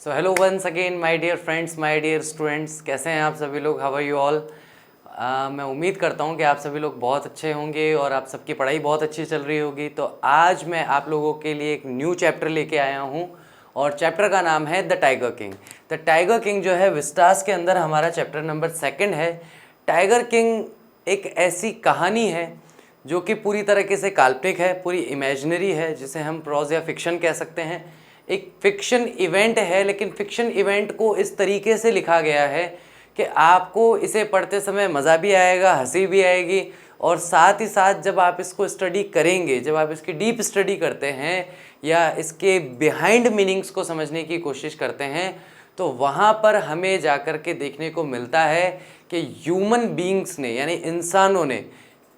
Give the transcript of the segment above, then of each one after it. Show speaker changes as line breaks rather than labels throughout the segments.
So hello once again my dear friends, my dear students, कैसे हैं आप सभी लोग? How are you all? मैं उम्मीद करता हूं कि आप सभी लोग बहुत अच्छे होंगे और आप सबकी पढ़ाई बहुत अच्छी चल रही होगी। तो आज मैं आप लोगों के लिए एक न्यू चैप्टर लेके आया हूं और चैप्टर का नाम है the tiger king. The tiger king जो है विस्टास के अंदर हमारा चैप्टर नंबर 2 है। टाइगर किंग एक ऐसी कहानी है जो कि पूरी तरीके से काल्पनिक है, पूरी इमेजिनरी है, जिसे हम प्रोज या फिक्शन कह सकते हैं। एक फिक्शन इवेंट है, लेकिन फिक्शन इवेंट को इस तरीके से लिखा गया है कि आपको इसे पढ़ते समय मज़ा भी आएगा, हंसी भी आएगी, और साथ ही साथ जब आप इसको स्टडी करेंगे, जब आप इसकी डीप स्टडी करते हैं या इसके बिहाइंड मीनिंग्स को समझने की कोशिश करते हैं, तो वहाँ पर हमें जाकर के देखने को मिलता है कि ह्यूमन बीइंग्स ने, यानी इंसानों ने,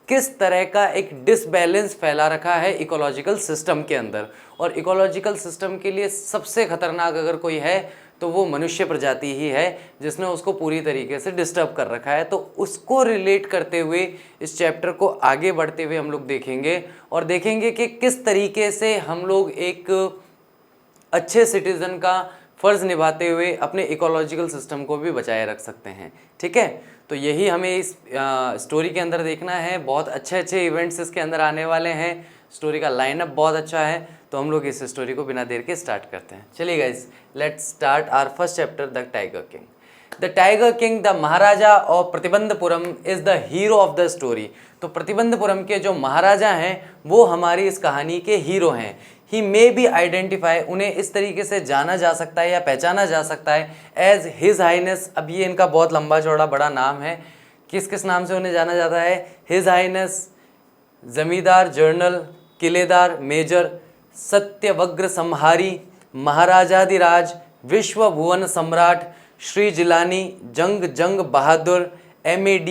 किस तरह का एक डिसबैलेंस फैला रखा है इकोलॉजिकल सिस्टम के अंदर। और इकोलॉजिकल सिस्टम के लिए सबसे खतरनाक अगर कोई है तो वो मनुष्य प्रजाति ही है, जिसने उसको पूरी तरीके से डिस्टर्ब कर रखा है। तो उसको रिलेट करते हुए इस चैप्टर को आगे बढ़ते हुए हम लोग देखेंगे और देखेंगे कि किस तरीके से हम लोग एक अच्छे सिटीज़न का फ़र्ज़ निभाते हुए अपने इकोलॉजिकल सिस्टम को भी बचाए रख सकते हैं। ठीक है, तो यही हमें इस स्टोरी के अंदर देखना है। बहुत अच्छे अच्छे इवेंट्स इसके अंदर आने वाले हैं, स्टोरी का लाइनअप बहुत अच्छा है। तो हम लोग इस स्टोरी को बिना देर के स्टार्ट करते हैं। चलिए guys, let's start our first chapter, the tiger king. The tiger king, the Maharaja of Pratibandapuram is the hero of the story. तो प्रतिबंधपुरम के जो महाराजा हैं वो हमारी इस कहानी के हीरो हैं। ही मे बी आइडेंटिफाई, उन्हें इस तरीके से जाना जा सकता है या पहचाना जा सकता है एज हिज हाइनेस। अब ये इनका बहुत लंबा चौड़ा बड़ा नाम है। किस किस नाम से उन्हें जाना जाता है? हिज हाइनेस, जमींदार जनरल, किलेदार मेजर, सत्यवग्र संहारी, महाराजाधिराज, विश्व भुवन सम्राट, श्री जिलानी, जंग जंग बहादुर, MAD,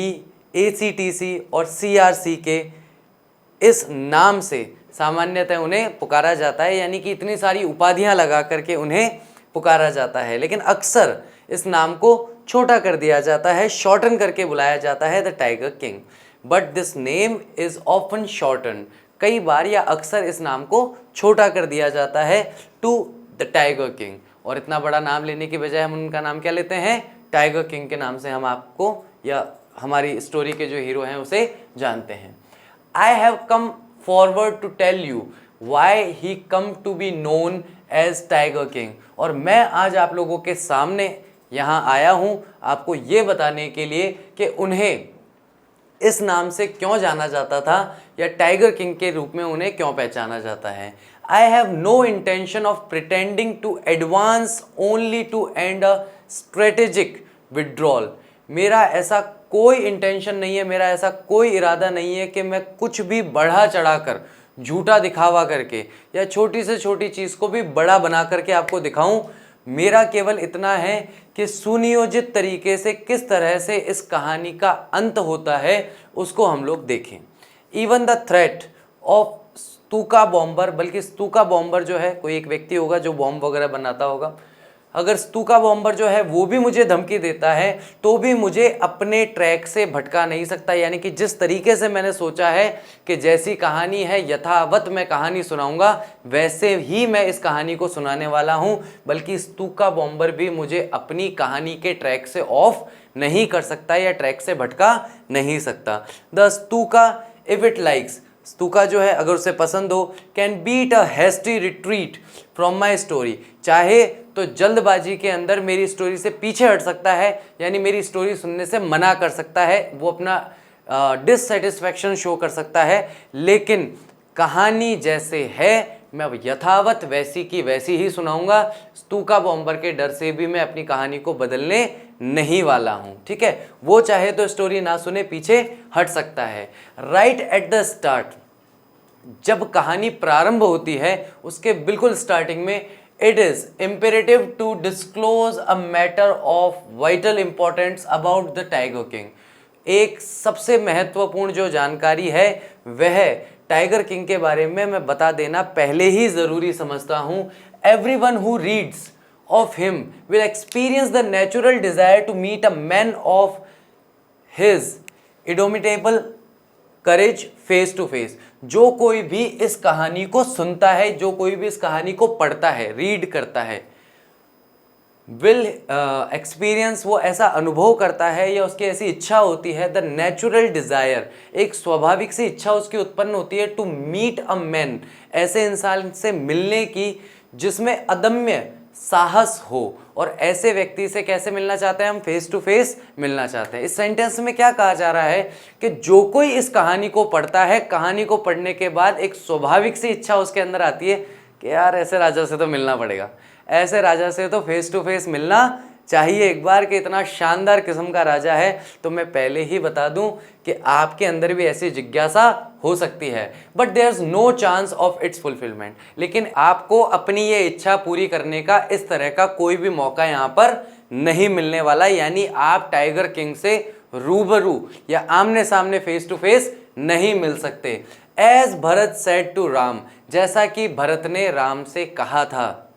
ACTC और CRC के इस नाम से सामान्यतः उन्हें पुकारा जाता है। यानी कि इतनी सारी उपाधियां लगा करके उन्हें पुकारा जाता है, लेकिन अक्सर इस नाम को छोटा कर दिया जाता है, शॉर्टन करके बुलाया जाता है the tiger king. But this name is often shorten, कई बार या अक्सर इस नाम को छोटा कर दिया जाता है टू द टाइगर किंग। और इतना बड़ा नाम लेने की बजाय हम उनका नाम क्या लेते हैं? टाइगर किंग के नाम से हम आपको या हमारी स्टोरी के जो हीरो हैं उसे जानते हैं। I have come forward to tell you why he come to be known as tiger king. और मैं आज आप लोगों के सामने यहाँ आया हूँ आपको ये बताने के लिए कि उन्हें इस नाम से क्यों जाना जाता था या टाइगर किंग के रूप में उन्हें क्यों पहचाना जाता है। I have no intention of pretending to advance only to end a strategic withdrawal. मेरा ऐसा कोई इंटेंशन नहीं है, मेरा ऐसा कोई इरादा नहीं है कि मैं कुछ भी बढ़ा चढ़ा कर, झूठा दिखावा करके या छोटी से छोटी चीज़ को भी बड़ा बना करके आपको दिखाऊं। मेरा केवल इतना है कि सुनियोजित तरीके से किस तरह से इस कहानी का अंत होता है उसको हम लोग देखें। Even the threat of Stuka bomber, बल्कि स्तूका बॉम्बर जो है कोई एक व्यक्ति होगा जो बॉम्ब वगैरह बनाता होगा, अगर स्तूका बॉम्बर जो है वो भी मुझे धमकी देता है तो भी मुझे अपने ट्रैक से भटका नहीं सकता। यानी कि जिस तरीके से मैंने सोचा है कि जैसी कहानी है यथावत मैं कहानी सुनाऊंगा, वैसे ही मैं इस कहानी को सुनाने वाला हूं। बल्कि स्तूका बॉम्बर भी मुझे अपनी कहानी के ट्रैक से ऑफ नहीं कर सकता या ट्रैक से भटका नहीं सकता। The Stuka if it likes, Stuka जो है अगर उसे पसंद हो, can beat a hasty retreat from my story, चाहे तो जल्दबाजी के अंदर मेरी स्टोरी से पीछे हट सकता है, यानी मेरी स्टोरी सुनने से मना कर सकता है, वो अपना डिससेटिस्फैक्शन शो कर सकता है। लेकिन कहानी जैसे है मैं यथावत वैसी की वैसी ही सुनाऊंगा। स्तूका बॉम्बर के डर से भी मैं अपनी कहानी को बदलने नहीं वाला हूं। ठीक है, वो चाहे तो स्टोरी ना सुने, पीछे हट सकता है। राइट एट द स्टार्ट, जब कहानी प्रारंभ होती है उसके बिल्कुल स्टार्टिंग में, it is imperative to disclose a matter of vital importance about the tiger king. एक सबसे महत्वपूर्ण जो जानकारी है वह टाइगर किंग के बारे में मैं बता देना पहले ही जरूरी समझता हूं। Everyone who reads of him will experience the natural desire to meet a man of his indomitable courage face to face। जो कोई भी इस कहानी को सुनता है, जो कोई भी इस कहानी को पढ़ता है, रीड करता है, विल एक्सपीरियंस, वो ऐसा अनुभव करता है या उसकी ऐसी इच्छा होती है, द नेचुरल डिज़ायर, एक स्वाभाविक सी इच्छा उसकी उत्पन्न होती है, टू मीट अ मैन, ऐसे इंसान से मिलने की जिसमें अदम्य साहस हो। और ऐसे व्यक्ति से कैसे मिलना चाहते हैं हम? फेस टू फेस मिलना चाहते हैं। इस सेंटेंस में क्या कहा जा रहा है कि जो कोई इस कहानी को पढ़ता है, कहानी को पढ़ने के बाद एक स्वाभाविक सी इच्छा उसके अंदर आती है कि यार ऐसे राजा से तो मिलना पड़ेगा, ऐसे राजा से तो फेस टू फेस मिलना चाहिए एक बार, कि इतना शानदार किस्म का राजा है। तो मैं पहले ही बता दूं कि आपके अंदर भी ऐसी जिज्ञासा हो सकती है, but there is no chance of its fulfilment. लेकिन आपको अपनी ये इच्छा पूरी करने का इस तरह का कोई भी मौका यहाँ पर नहीं मिलने वाला, यानी आप टाइगर किंग से रूबरू या आमने सामने फेस टू फेस नहीं मिल सकते। As Bharat said to Ram, जैसा कि भरत ने राम से कहा था,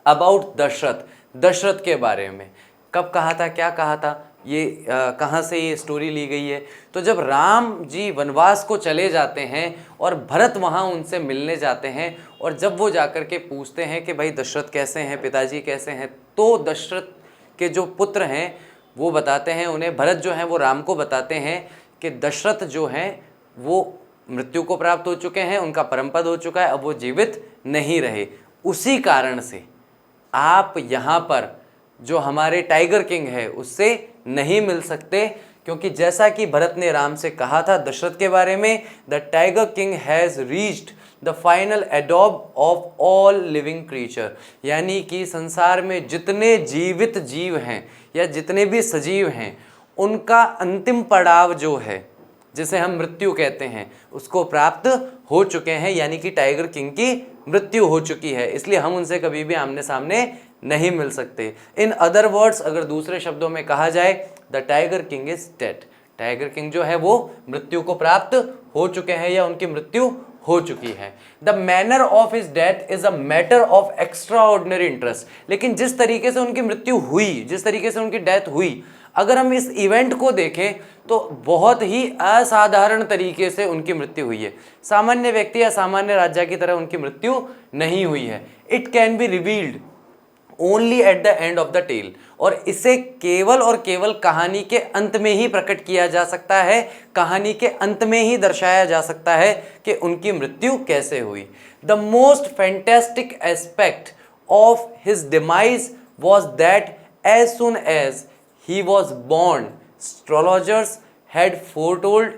अबाउट दशरथ, दशरथ के बारे में। कब कहा था, क्या कहा था, ये कहाँ से ये स्टोरी ली गई है? तो जब राम जी वनवास को चले जाते हैं और भरत वहाँ उनसे मिलने जाते हैं, और जब वो जाकर के पूछते हैं कि भाई दशरथ कैसे हैं, पिताजी कैसे हैं, तो दशरथ के जो पुत्र हैं वो बताते हैं उन्हें, भरत जो हैं वो राम को बताते हैं कि दशरथ जो हैं वो मृत्यु को प्राप्त हो चुके हैं, उनका परमपद हो चुका है, अब वो जीवित नहीं रहे। उसी कारण से आप यहाँ पर जो हमारे टाइगर किंग है उससे नहीं मिल सकते, क्योंकि जैसा कि भरत ने राम से कहा था दशरथ के बारे में, the tiger king has reached the final Adobe of all living creature, यानी कि संसार में जितने जीवित जीव हैं या जितने भी सजीव हैं उनका अंतिम पड़ाव जो है, जिसे हम मृत्यु कहते हैं, उसको प्राप्त हो चुके हैं, यानी कि टाइगर किंग की मृत्यु हो चुकी है। इसलिए हम उनसे कभी भी आमने सामने नहीं मिल सकते। इन अदर वर्ड्स, अगर दूसरे शब्दों में कहा जाए, the tiger king is dead, tiger king जो है वो मृत्यु को प्राप्त हो चुके हैं या उनकी मृत्यु हो चुकी है। The manner of his death is a matter of extra ordinary interest, लेकिन जिस तरीके से उनकी मृत्यु हुई, जिस तरीके से उनकी डेथ हुई, अगर हम इस इवेंट को देखें तो बहुत ही असाधारण तरीके से उनकी मृत्यु हुई है। सामान्य व्यक्ति या सामान्य राजा की तरह उनकी मृत्यु नहीं हुई है। It can be revealed only at the end of the tale, और इसे केवल और केवल कहानी के अंत में ही प्रकट किया जा सकता है, कहानी के अंत में ही दर्शाया जा सकता है कि उनकी मृत्यु कैसे हुई। The most fantastic aspect of his demise was that as soon as he was born, astrologers had foretold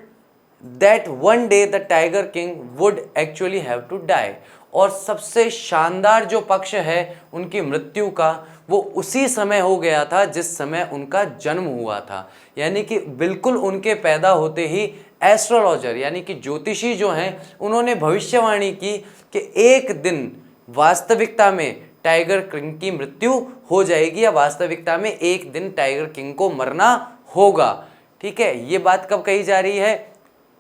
that one day the tiger king would actually have to die। और सबसे शानदार जो पक्ष है उनकी मृत्यु का, वो उसी समय हो गया था जिस समय उनका जन्म हुआ था, यानी कि बिल्कुल उनके पैदा होते ही एस्ट्रोलॉजर यानी कि ज्योतिषी जो हैं उन्होंने भविष्यवाणी की कि एक दिन वास्तविकता में टाइगर किंग की मृत्यु हो जाएगी, या वास्तविकता में एक दिन टाइगर किंग को मरना होगा। ठीक है, ये बात कब कही जा रही है?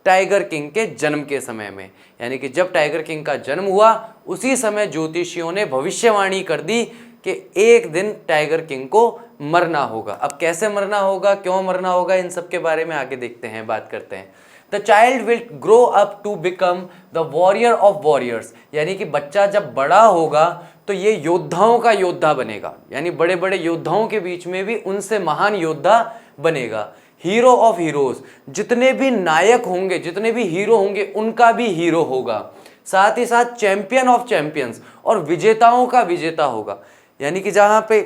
टाइगर किंग के जन्म के समय में, यानी कि जब टाइगर किंग का जन्म हुआ उसी समय ज्योतिषियों ने भविष्यवाणी कर दी कि एक दिन टाइगर किंग को मरना होगा। अब कैसे मरना होगा, क्यों मरना होगा, इन सब के बारे में आगे देखते हैं, बात करते हैं। The child will grow up to become the warrior of warriors, यानी कि बच्चा जब बड़ा होगा तो ये योद्धाओं का योद्धा बनेगा, यानी बड़े बड़े योद्धाओं के बीच में भी उनसे महान योद्धा बनेगा। हीरो ऑफ हीरोज, जितने भी नायक होंगे, जितने भी हीरो होंगे उनका भी हीरो होगा। साथ ही साथ चैंपियन ऑफ चैंपियंस, और विजेताओं का विजेता होगा, यानी कि जहाँ पे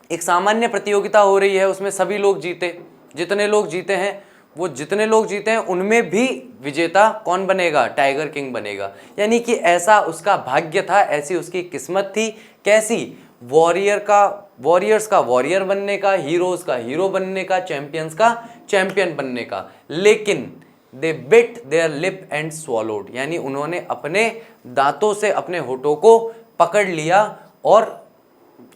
एक सामान्य प्रतियोगिता हो रही है उसमें सभी लोग जीते, जितने लोग जीते हैं वो जितने लोग जीते हैं उनमें भी विजेता कौन बनेगा? टाइगर किंग बनेगा। यानी कि ऐसा उसका भाग्य था, ऐसी उसकी किस्मत थी। कैसी? वॉरियर्स का वॉरियर बनने का, हीरोज का हीरो बनने का, चैंपियंस का चैंपियन बनने का। लेकिन they bit their lip and swallowed, यानी उन्होंने अपने दांतों से अपने होठों को पकड़ लिया, और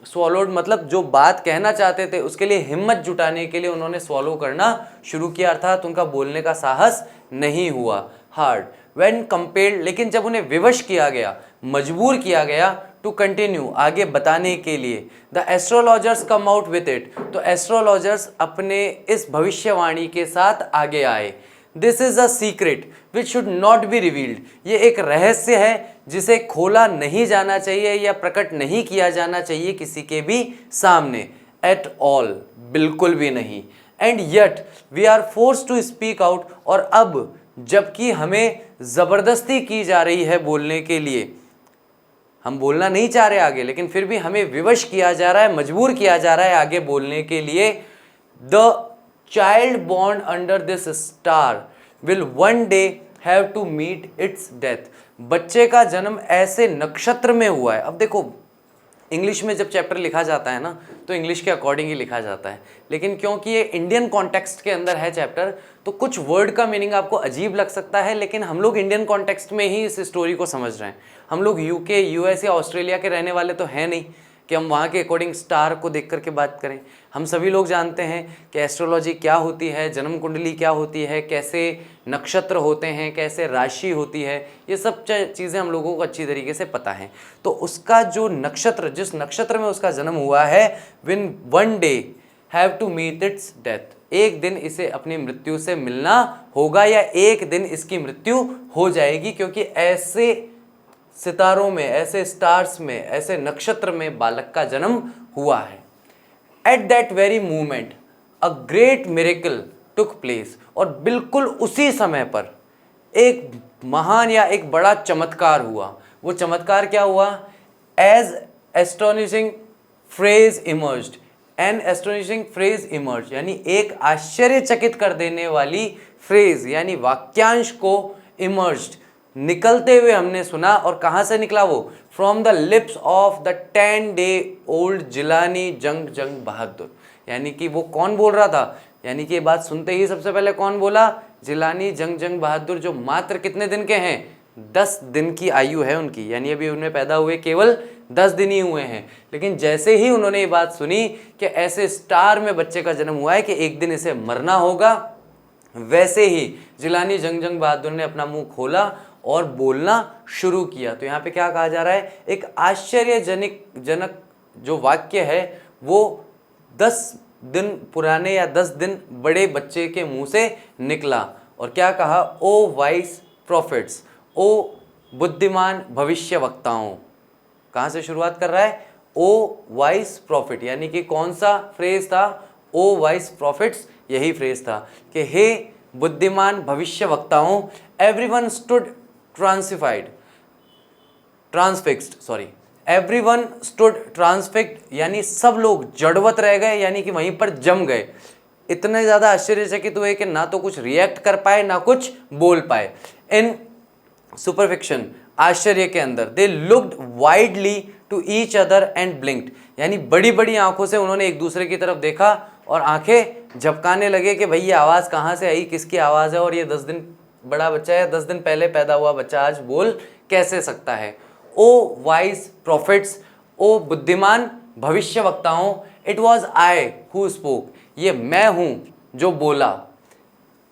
स्वॉलोड मतलब जो बात कहना चाहते थे उसके लिए हिम्मत जुटाने के लिए उन्होंने स्वॉलो करना शुरू किया, अर्थात उनका बोलने का साहस नहीं हुआ। हार्ड व्हेन कंपेल्ड, लेकिन जब उन्हें विवश किया गया, मजबूर किया गया टू कंटिन्यू, आगे बताने के लिए, the astrologers come out with it, तो एस्ट्रोलॉजर्स अपने इस भविष्यवाणी के साथ आगे आए। This is a secret which should not be revealed, ये एक रहस्य है जिसे खोला नहीं जाना चाहिए या प्रकट नहीं किया जाना चाहिए किसी के भी सामने, एट ऑल, बिल्कुल भी नहीं। And yet we are force to speak out, और अब जबकि हमें जबरदस्ती की जा रही है बोलने के लिए, हम बोलना नहीं चाह रहे आगे, लेकिन फिर भी हमें विवश किया जा रहा है, मजबूर किया जा रहा है आगे बोलने के लिए। The child born under this star will one day have to meet its death, बच्चे का जन्म ऐसे नक्षत्र में हुआ है। अब देखो, इंग्लिश में जब चैप्टर लिखा जाता है ना, तो इंग्लिश के अकॉर्डिंग ही लिखा जाता है, लेकिन क्योंकि ये इंडियन कॉन्टेक्स्ट के अंदर है चैप्टर, तो कुछ वर्ड का मीनिंग आपको अजीब लग सकता है, लेकिन हम लोग इंडियन कॉन्टेक्स्ट में ही इस स्टोरी को समझ रहे हैं। हम लोग यूके, यूएस या ऑस्ट्रेलिया के रहने वाले तो हैं नहीं कि हम वहाँ के अकॉर्डिंग स्टार को देख करके बात करें। हम सभी लोग जानते हैं कि एस्ट्रोलॉजी क्या होती है, जन्म कुंडली क्या होती है, कैसे नक्षत्र होते हैं, कैसे राशि होती है, ये सब चीज़ें हम लोगों को अच्छी तरीके से पता है। तो उसका जो नक्षत्र, जिस नक्षत्र में उसका जन्म हुआ है, will one day have to meet its death, एक दिन इसे अपनी मृत्यु से मिलना होगा या एक दिन इसकी मृत्यु हो जाएगी, क्योंकि ऐसे सितारों में, ऐसे स्टार्स में, ऐसे नक्षत्र में बालक का जन्म हुआ है। At that very moment a great miracle took place, और बिल्कुल उसी समय पर एक महान या एक बड़ा चमत्कार हुआ। वो चमत्कार क्या हुआ? As astonishing phrase emerged, an astonishing phrase emerge, यानी एक आश्चर्यचकित कर देने वाली फ्रेज यानी वाक्यांश को इमर्ज्ड, निकलते हुए हमने सुना। और कहाँ से निकला वो? From the lips of the 10 day old Jilani जंग जंग बहादुर, यानी कि वो कौन बोल रहा था? यानी कि ये बात सुनते ही सबसे पहले कौन बोला? जिलानी जंग जंग बहादुर, जो मात्र कितने दिन के हैं? 10 दिन की आयु है उनकी, यानी अभी उन्हें पैदा हुए केवल 10 दिन ही हुए हैं। लेकिन जैसे ही उन्होंने ये बात सुनी कि ऐसे स्टार में बच्चे का जन्म हुआ है कि एक दिन इसे मरना होगा, वैसे ही जिलानी जंग जंग बहादुर ने अपना मुंह खोला और बोलना शुरू किया। तो यहाँ पे क्या कहा जा रहा है? एक आश्चर्यजनक जो वाक्य है वो 10 दिन पुराने या 10 दिन बड़े बच्चे के मुंह से निकला। और क्या कहा? ओ वाइस प्रॉफिट्स, ओ बुद्धिमान भविष्य वक्ताओं। कहाँ से शुरुआत कर रहा है? ओ वाइस प्रॉफिट, यानी कि कौन सा फ्रेज था? ओ वाइस प्रॉफिट्स, यही फ्रेज था कि हे बुद्धिमान भविष्य वक्ताओं, everyone stood everyone stood transfixed, यानी सब लोग जड़वत रह गए, यानी कि वहीं पर जम गए। इतने ज्यादा आश्चर्यचकित हुए कि ना तो कुछ रिएक्ट कर पाए ना कुछ बोल पाए। इन सुपरफिक्शन, आश्चर्य के अंदर, they looked widely to each other and blinked, यानी बड़ी बड़ी आंखों से उन्होंने एक दूसरे की तरफ देखा और आंखें झपकाने लगे कि भाई ये आवाज़ कहाँ से आई, किसकी आवाज़ है, और ये 10 दिन बड़ा बच्चा है, 10 दिन पहले पैदा हुआ बच्चा आज बोल कैसे सकता है। ओ वाइज प्रॉफिट्स, ओ बुद्धिमान भविष्य वक्ताओं, it was I who spoke, ये मैं हूं जो बोला।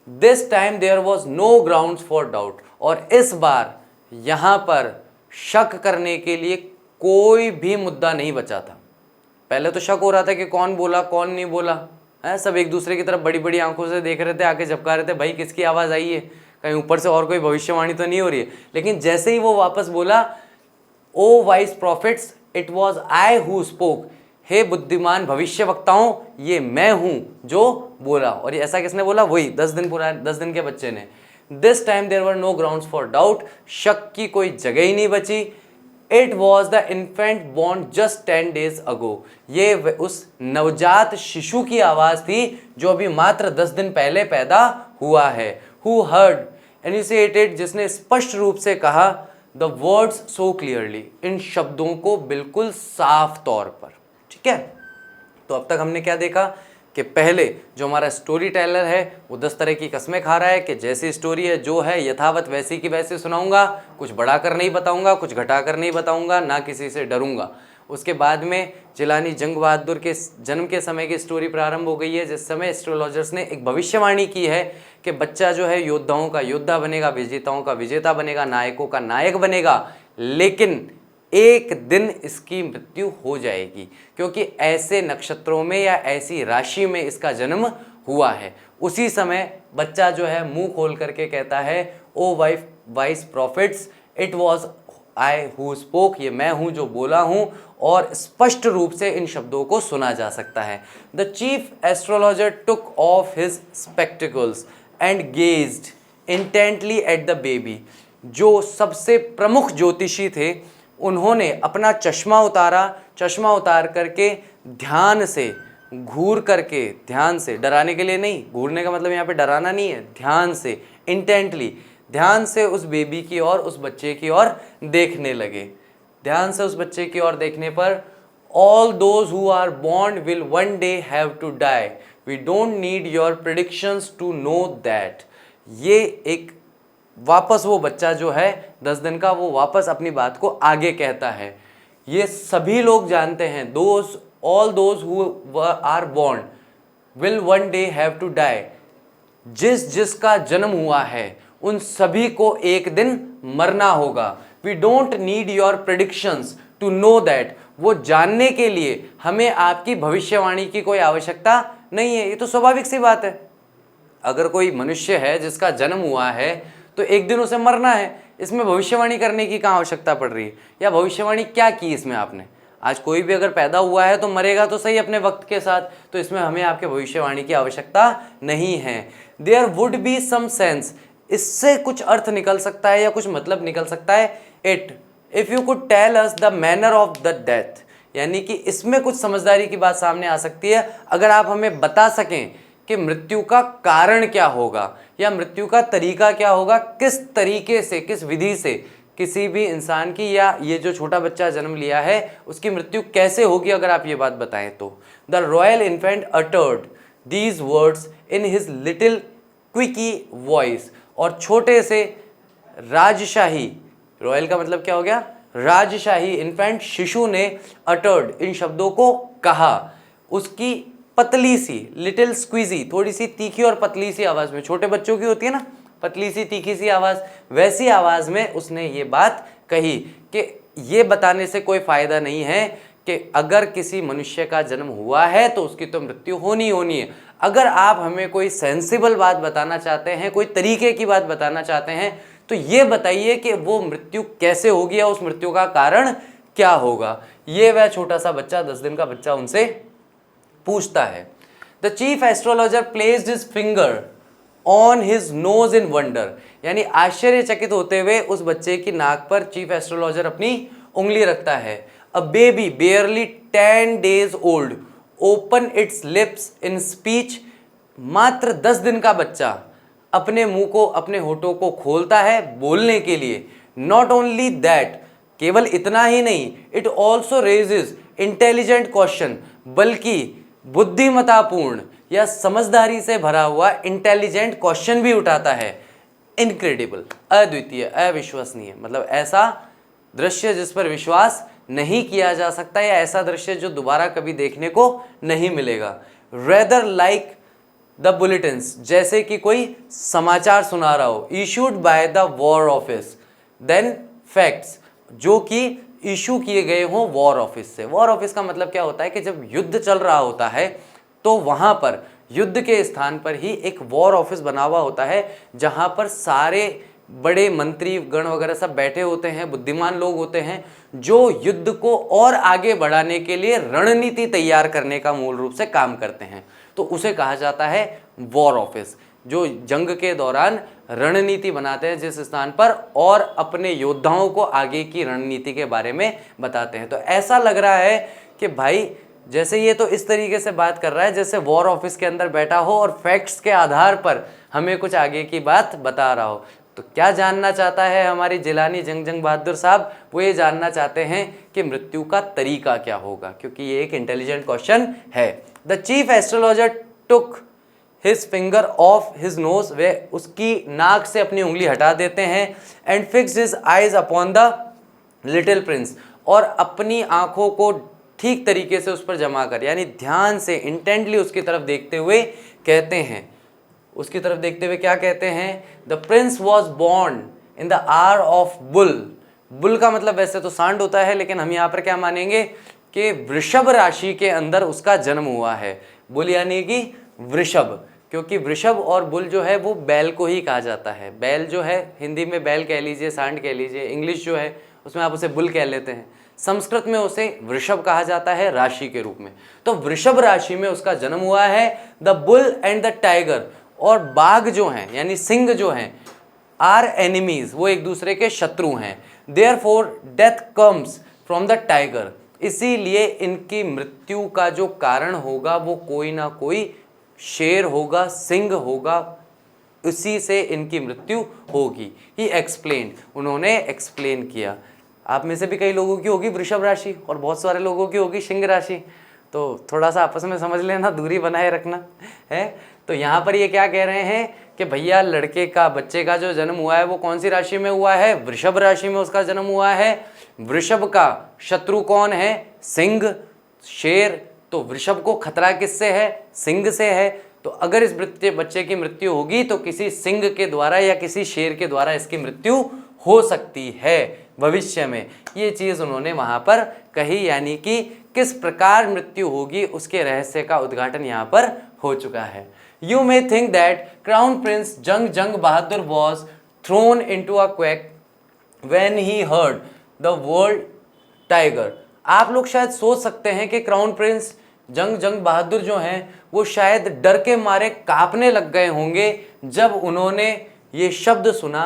This time there was no ground for doubt, और इस बार यहां पर शक करने के लिए कोई भी मुद्दा नहीं बचा था। पहले तो शक हो रहा था कि कौन बोला कौन नहीं बोला है, सब एक दूसरे की तरफ बड़ी बड़ी आंखों से देख रहे थे, आके झपका रहे थे, भाई किसकी आवाज़ आई है, कहीं ऊपर से और कोई भविष्यवाणी तो नहीं हो रही है। लेकिन जैसे ही वो वापस बोला, O wise prophets, it was I who spoke, हे बुद्धिमान भविष्य वक्ताओं, ये मैं हूं जो बोला। और ये ऐसा किसने बोला? वही 10 दिन के बच्चे ने। This time there were no grounds for doubt, शक की कोई जगह ही नहीं बची। It was the infant born just 10 days ago, ये उस नवजात शिशु की आवाज थी जो अभी मात्र 10 दिन पहले पैदा हुआ है। हु हर्ड इनिशिएटेड, जिसने स्पष्ट रूप से कहा, द वर्ड्स सो क्लियरली, इन शब्दों को बिल्कुल साफ तौर पर। ठीक है, तो अब तक हमने क्या देखा कि पहले जो हमारा स्टोरी टेलर है वो 10 तरह की कस्में खा रहा है कि जैसी स्टोरी है जो है यथावत वैसी की वैसे सुनाऊंगा, कुछ बढ़ाकर नहीं बताऊंगा, कुछ घटाकर नहीं बताऊंगा, ना किसी से डरूंगा। उसके बाद में जिलानी जंग बहादुर के जन्म के समय की स्टोरी प्रारंभ हो गई है, जिस समय एस्ट्रोलॉजर्स ने एक भविष्यवाणी की है कि बच्चा जो है योद्धाओं का योद्धा बनेगा, विजेताओं का विजेता बनेगा, नायकों का नायक बनेगा, लेकिन एक दिन इसकी मृत्यु हो जाएगी, क्योंकि ऐसे नक्षत्रों में या ऐसी राशि में इसका जन्म हुआ है। उसी समय बच्चा जो है मुंह खोल करके कहता है, O wise prophets, it was I who spoke, ये मैं हूं जो बोला हूं, और स्पष्ट रूप से इन शब्दों को सुना जा सकता है। The chief astrologer took off his spectacles and gazed intently at the baby. जो सबसे प्रमुख ज्योतिषी थे उन्होंने अपना चश्मा उतारा, चश्मा उतार करके ध्यान से घूर करके, ध्यान से, डराने के लिए नहीं, घूरने का मतलब यहाँ पे डराना नहीं है, ध्यान से, इंटेंटली, ध्यान से उस बेबी की ओर, उस बच्चे की ओर देखने लगे। ध्यान से उस बच्चे की ओर देखने पर, all those who are born will one day have to die, we don't need your predictions to know that. ये एक वापस वो बच्चा जो है 10 दिन का, वो वापस अपनी बात को आगे कहता है। ये सभी लोग जानते हैं, all those who are born will one day have to die, जिसका जन्म हुआ है उन सभी को एक दिन मरना होगा। We don't need your predictions to know that, वो जानने के लिए हमें आपकी भविष्यवाणी की कोई आवश्यकता नहीं है। ये तो स्वाभाविक सी बात है। अगर कोई मनुष्य है जिसका जन्म हुआ है तो एक दिन उसे मरना है, इसमें भविष्यवाणी करने की कहाँ आवश्यकता पड़ रही है? या भविष्यवाणी क्या की इसमें आपने? आज कोई भी अगर पैदा हुआ है तो मरेगा तो सही अपने वक्त के साथ, तो इसमें हमें आपके भविष्यवाणी की आवश्यकता नहीं है। There would be some sense, इससे कुछ अर्थ निकल सकता है या कुछ मतलब निकल सकता है। It if you could tell us the manner of the death, यानी कि इसमें कुछ समझदारी की बात सामने आ सकती है अगर आप हमें बता सकें कि मृत्यु का कारण क्या होगा या मृत्यु का तरीका क्या होगा, किस तरीके से, किस विधि से किसी भी इंसान की या ये जो छोटा बच्चा जन्म लिया है उसकी मृत्यु कैसे होगी, अगर आप ये बात बताएं तो। The royal infant uttered these words in his little quickie voice, और छोटे से राजशाही, रॉयल का मतलब क्या हो गया, राजशाही, इन्फेंट शिशु ने अटर्ड, इन शब्दों को कहा, उसकी पतली सी, लिटिल स्क्वीजी, थोड़ी सी तीखी और पतली सी आवाज में, छोटे बच्चों की होती है ना पतली सी तीखी सी आवाज, वैसी आवाज में उसने ये बात कही कि ये बताने से कोई फायदा नहीं है कि अगर किसी मनुष्य का जन्म हुआ है तो उसकी तो मृत्यु होनी होनी है। अगर आप हमें कोई सेंसिबल बात बताना चाहते हैं, कोई तरीके की बात बताना चाहते हैं, तो ये बताइए कि वो मृत्यु कैसे होगी या उस मृत्यु का कारण क्या होगा। ये वह छोटा सा बच्चा, 10 दिन का बच्चा उनसे पूछता है। The chief astrologer placed his finger on his nose in wonder, यानी आश्चर्यचकित होते हुए उस बच्चे की नाक पर चीफ एस्ट्रोलॉजर अपनी उंगली रखता है। A baby बेयरली 10 days old open it's lips in speech, मात्र 10 दिन का बच्चा अपने मुंह को, अपने होठों को खोलता है बोलने के लिए। नॉट ओनली दैट, केवल इतना ही नहीं, it also raises intelligent question, बल्कि बुद्धिमतापूर्ण या समझदारी से भरा हुआ इंटेलिजेंट क्वेश्चन भी उठाता है। इनक्रेडिबल, अद्वितीय, अविश्वसनीय, मतलब ऐसा दृश्य जिस पर विश्वास नहीं किया जा सकता या ऐसा दृश्य जो दोबारा कभी देखने को नहीं मिलेगा। रेदर लाइक द बुलेटिन्स, जैसे कि कोई समाचार सुना रहा हो, issued by the war office, then facts, जो कि इशू किए गए हों वॉर ऑफिस से। वॉर ऑफिस का मतलब क्या होता है कि जब युद्ध चल रहा होता है तो वहां पर युद्ध के स्थान पर ही एक वॉर ऑफिस बना हुआ होता है, जहां पर सारे बड़े मंत्री गण वगैरह सब बैठे होते हैं, बुद्धिमान लोग होते हैं जो युद्ध को और आगे बढ़ाने के लिए रणनीति तैयार करने का मूल रूप से काम करते हैं। तो उसे कहा जाता है वॉर ऑफिस, जो जंग के दौरान रणनीति बनाते हैं जिस स्थान पर, और अपने योद्धाओं को आगे की रणनीति के बारे में बताते हैं। तो ऐसा लग रहा है कि भाई जैसे ये तो इस तरीके से बात कर रहा है जैसे वॉर ऑफिस के अंदर बैठा हो और फैक्ट्स के आधार पर हमें कुछ आगे की बात बता रहा हो। तो क्या जानना चाहता है हमारी जिलानी जंग बहादुर साहब? वो ये जानना चाहते हैं कि मृत्यु का तरीका क्या होगा, क्योंकि ये एक इंटेलिजेंट क्वेश्चन है। The chief astrologer took his finger off his nose, वे उसकी नाक से अपनी उंगली हटा देते हैं। And fix his eyes upon the little prince, और अपनी आंखों को ठीक तरीके से उस पर जमा कर, यानी ध्यान से इंटेंटली उसकी तरफ देखते हुए कहते हैं, उसकी तरफ देखते हुए क्या कहते हैं? The Prince was born in the hour of bull. Bull का मतलब वैसे तो सांड होता है, लेकिन हम यहाँ पर क्या मानेंगे कि वृषभ राशि के अंदर उसका जन्म हुआ है। बुल यानी कि वृषभ, क्योंकि वृषभ और बुल जो है वो बैल को ही कहा जाता है। बैल जो है हिंदी में बैल कह लीजिए, सांड कह लीजिए, इंग्लिश जो है उसमें आप उसे बुल कह लेते हैं, संस्कृत में उसे वृषभ कहा जाता है राशि के रूप में। तो वृषभ राशि में उसका जन्म हुआ है। The bull and the tiger, और बाघ जो हैं यानी सिंह जो हैं, आर एनिमीज, वो एक दूसरे के शत्रु हैं। Therefore death comes from the tiger, इसीलिए इनकी मृत्यु का जो कारण होगा वो कोई ना कोई शेर होगा, सिंह होगा, उसी से इनकी मृत्यु होगी। ही एक्सप्लेन, उन्होंने एक्सप्लेन किया। आप में से भी कई लोगों की होगी वृषभ राशि और बहुत सारे लोगों की होगी सिंह राशि, तो थोड़ा सा आपस में समझ लेना, दूरी बनाए रखना है। तो यहाँ पर ये क्या कह रहे हैं कि भैया लड़के का, बच्चे का जो जन्म हुआ है वो कौन सी राशि में हुआ है? वृषभ राशि में उसका जन्म हुआ है। वृषभ का शत्रु कौन है? सिंह, शेर। तो वृषभ को खतरा किससे है? सिंह से है। तो अगर इस बच्चे की मृत्यु होगी तो किसी सिंह के द्वारा या किसी शेर के द्वारा इसकी मृत्यु हो सकती है भविष्य में। ये चीज़ उन्होंने वहाँ पर कही, यानी कि किस प्रकार मृत्यु होगी उसके रहस्य का उद्घाटन यहाँ पर हो चुका है। You may think that Crown Prince Jung Bahadur was thrown into a quake when he heard the word tiger. आप लोग शायद सोच सकते हैं कि क्राउन प्रिंस जंग बहादुर जो हैं वो शायद डर के मारे कांपने लग गए होंगे जब उन्होंने ये शब्द सुना,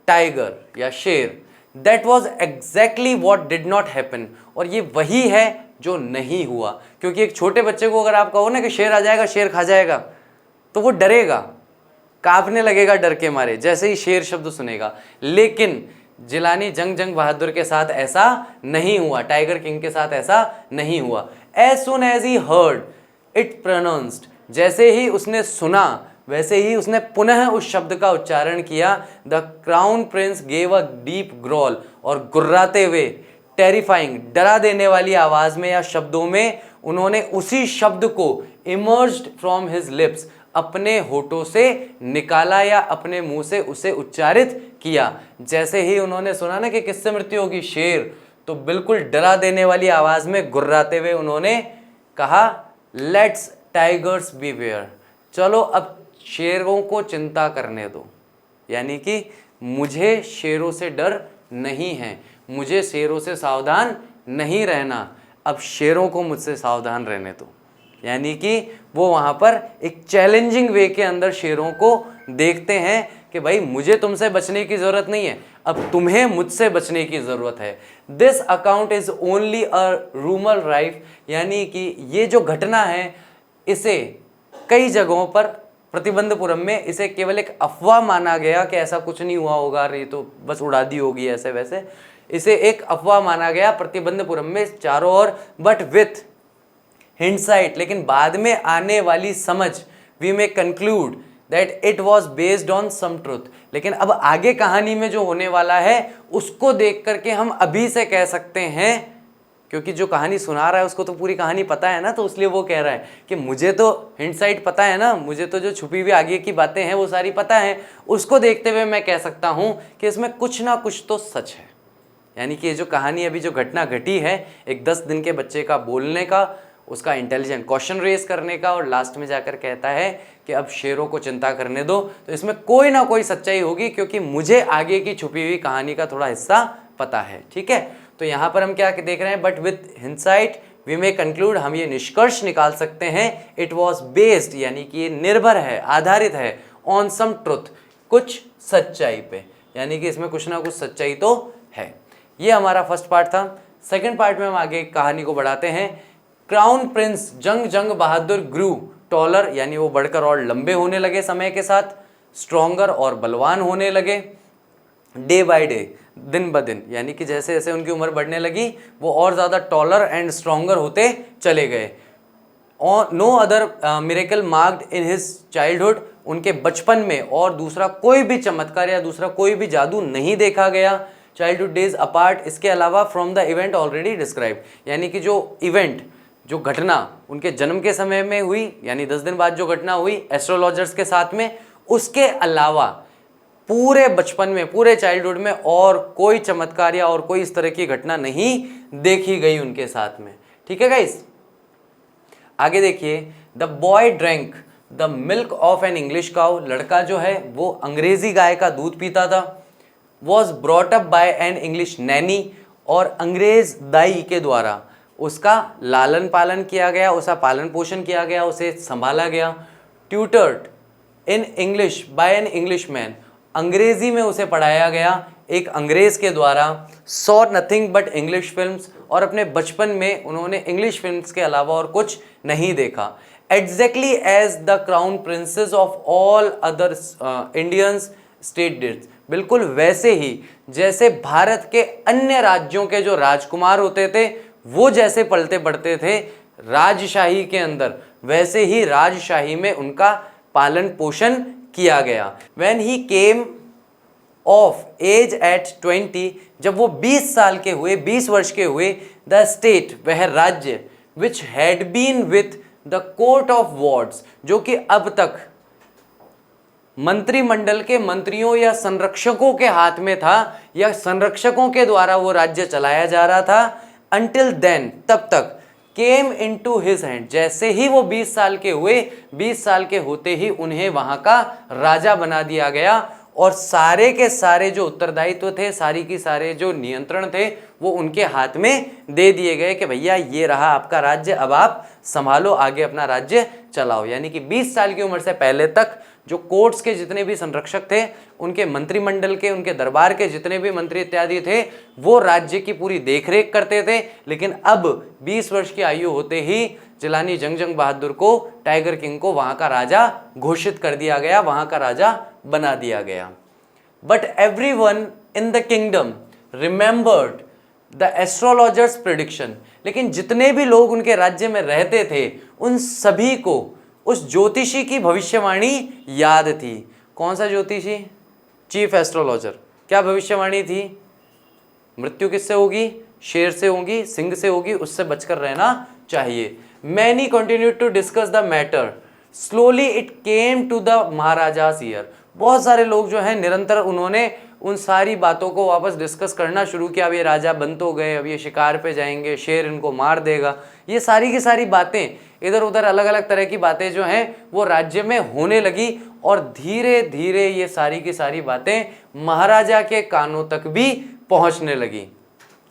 टाइगर या शेर। That was exactly what did not happen, और ये वही है जो नहीं हुआ। क्योंकि एक छोटे बच्चे को अगर आप कहो ना कि शेर आ जाएगा, शेर खा जाएगा, तो वो डरेगा, कांपने लगेगा डर के मारे जैसे ही शेर शब्द सुनेगा। लेकिन जिलानी जंग बहादुर के साथ ऐसा नहीं हुआ, टाइगर किंग के साथ ऐसा नहीं हुआ। As soon as he heard it pronounced, जैसे ही उसने सुना वैसे ही उसने पुनः उस शब्द का उच्चारण किया। The crown prince gave a deep growl, और गुर्राते हुए, टेरिफाइंग, डरा देने वाली आवाज में या शब्दों में उन्होंने उसी शब्द को इमर्ज्ड फ्रॉम हिज लिप्स, अपने होठों से निकाला या अपने मुंह से उसे उच्चारित किया। जैसे ही उन्होंने सुना ना कि किससे मृत्यु होगी? शेर, तो बिल्कुल डरा देने वाली आवाज में गुर्राते हुए उन्होंने कहा, लेट्स टाइगर्स बीवेयर, चलो अब शेरों को चिंता करने दो। यानी कि मुझे शेरों से डर नहीं है, मुझे शेरों से सावधान नहीं रहना, अब शेरों को मुझसे सावधान रहने दो। यानी कि वो वहाँ पर एक चैलेंजिंग वे के अंदर शेरों को देखते हैं कि भाई मुझे तुमसे बचने की ज़रूरत नहीं है, अब तुम्हें मुझसे बचने की ज़रूरत है। This account is only a rumour rife, यानी कि ये जो घटना है इसे कई जगहों पर, प्रतिबंधपुरम में इसे केवल एक अफवाह माना गया कि ऐसा कुछ नहीं हुआ होगा, ये तो बस उड़ा दी होगी ऐसे वैसे, इसे एक अफवाह माना गया प्रतिबंधपुरम में चारों ओर। बट विथ हिंडसाइट, लेकिन बाद में आने वाली समझ, we may conclude that it was based on some truth. लेकिन अब आगे कहानी में जो होने वाला है उसको देख करके हम अभी से कह सकते हैं, क्योंकि जो कहानी सुना रहा है उसको तो पूरी कहानी पता है ना, तो इसलिए वो कह रहा है कि मुझे तो हिंडसाइट पता है ना, मुझे तो जो छुपी हुई आगे की बातें हैं वो सारी पता है। उसको देखते हुए मैं कह सकता हूँ कि इसमें कुछ ना कुछ तो सच है। यानी कि ये जो कहानी अभी जो घटना घटी है, एक 10 दिन के बच्चे का बोलने का, उसका इंटेलिजेंट क्वेश्चन रेज करने का, और लास्ट में जाकर कहता है कि अब शेरों को चिंता करने दो, तो इसमें कोई ना कोई सच्चाई होगी, क्योंकि मुझे आगे की छुपी हुई कहानी का थोड़ा हिस्सा पता है। ठीक है, तो यहाँ पर हम क्या देख रहे हैं? But with hindsight we may conclude, हम ये निष्कर्ष निकाल सकते हैं, इट वॉज बेस्ड, यानी कि ये निर्भर है, आधारित है, ऑन सम ट्रुथ, कुछ सच्चाई पे, यानी कि इसमें कुछ ना कुछ सच्चाई तो है। ये हमारा फर्स्ट पार्ट था। सेकंड पार्ट में हम आगे कहानी को बढ़ाते हैं। क्राउन प्रिंस जंग बहादुर ग्रू टॉलर, यानी वो बढ़कर और लंबे होने लगे समय के साथ, स्ट्रॉन्गर और बलवान होने लगे, डे बाय डे, दिन ब दिन, यानी कि जैसे जैसे उनकी उम्र बढ़ने लगी वो और ज़्यादा टॉलर एंड स्ट्रॉन्गर होते चले गए। No other miracle marked in his childhood, उनके बचपन में और दूसरा कोई भी चमत्कार या दूसरा कोई भी जादू नहीं देखा गया। चाइल्डहुड डेज अपार्ट, इसके अलावा from the event already described, यानी कि जो इवेंट, जो घटना उनके जन्म के समय में हुई, यानी 10 दिन बाद जो घटना हुई एस्ट्रोलॉजर्स के साथ में, उसके अलावा पूरे बचपन में, पूरे चाइल्डहुड में और कोई चमत्कार या और कोई इस तरह की घटना नहीं देखी गई उनके साथ में। ठीक है गाइस, आगे देखिए। The boy drank the milk of an English cow, लड़का जो है वो अंग्रेजी गाय का दूध पीता था। Was brought up by an English Naini, और अंग्रेज दाई के द्वारा उसका लालन पालन किया गया, उसका पालन पोषण किया गया, उसे संभाला गया। Tutored in English by an English man, अंग्रेजी में उसे पढ़ाया गया एक अंग्रेज के द्वारा। Saw nothing but English films, और अपने बचपन में उन्होंने इंग्लिश फिल्म्स के अलावा और कुछ नहीं देखा। Exactly as the crown princes of all other Indians state did, बिल्कुल वैसे ही जैसे भारत के अन्य राज्यों के जो राजकुमार होते थे वो जैसे पलते बढ़ते थे राजशाही के अंदर, वैसे ही राजशाही में उनका पालन पोषण किया गया। When he came of age at 20, जब वो 20 साल के हुए, 20 वर्ष के हुए, द स्टेट, वह राज्य, which had been with the court of wards, जो कि अब तक मंत्रिमंडल के मंत्रियों या संरक्षकों के हाथ में था, या संरक्षकों के द्वारा वो राज्य चलाया जा रहा था, until then, तब तक, केम इन टू हिज हैंड, जैसे ही वो 20 साल के हुए, 20 साल के होते ही उन्हें वहां का राजा बना दिया गया, और सारे के सारे जो उत्तरदायित्व थे, सारी की सारे जो नियंत्रण थे वो उनके हाथ में दे दिए गए कि भैया ये रहा आपका राज्य, अब आप संभालो, आगे अपना राज्य चलाओ। यानी कि 20 साल की उम्र से पहले तक जो कोर्ट्स के जितने भी संरक्षक थे, उनके मंत्रिमंडल के, उनके दरबार के जितने भी मंत्री इत्यादि थे, वो राज्य की पूरी देखरेख करते थे। लेकिन अब 20 वर्ष की आयु होते ही जिलानी जंग बहादुर को, टाइगर किंग को वहां का राजा घोषित कर दिया गया, वहां का राजा बना दिया गया। But everyone in the kingdom remembered the astrologers prediction, लेकिन जितने भी लोग उनके राज्य में रहते थे उन सभी को उस ज्योतिषी की भविष्यवाणी याद थी। कौन सा ज्योतिषी? Chief astrologer. क्या भविष्यवाणी थी? मृत्यु किससे होगी? शेर से होगी, सिंह से होगी, उससे बचकर रहना चाहिए। Many continued to discuss the matter, slowly it came to the Maharaja's ear, बहुत सारे लोग जो हैं निरंतर उन्होंने उन सारी बातों को वापस डिस्कस करना शुरू किया। अब ये राजा बन तो गए, अब ये शिकार पे जाएंगे, शेर इनको मार देगा, ये सारी की सारी बातें, इधर उधर अलग अलग तरह की बातें जो हैं वो राज्य में होने लगी, और धीरे धीरे ये सारी की सारी बातें महाराजा के कानों तक भी पहुंचने लगी।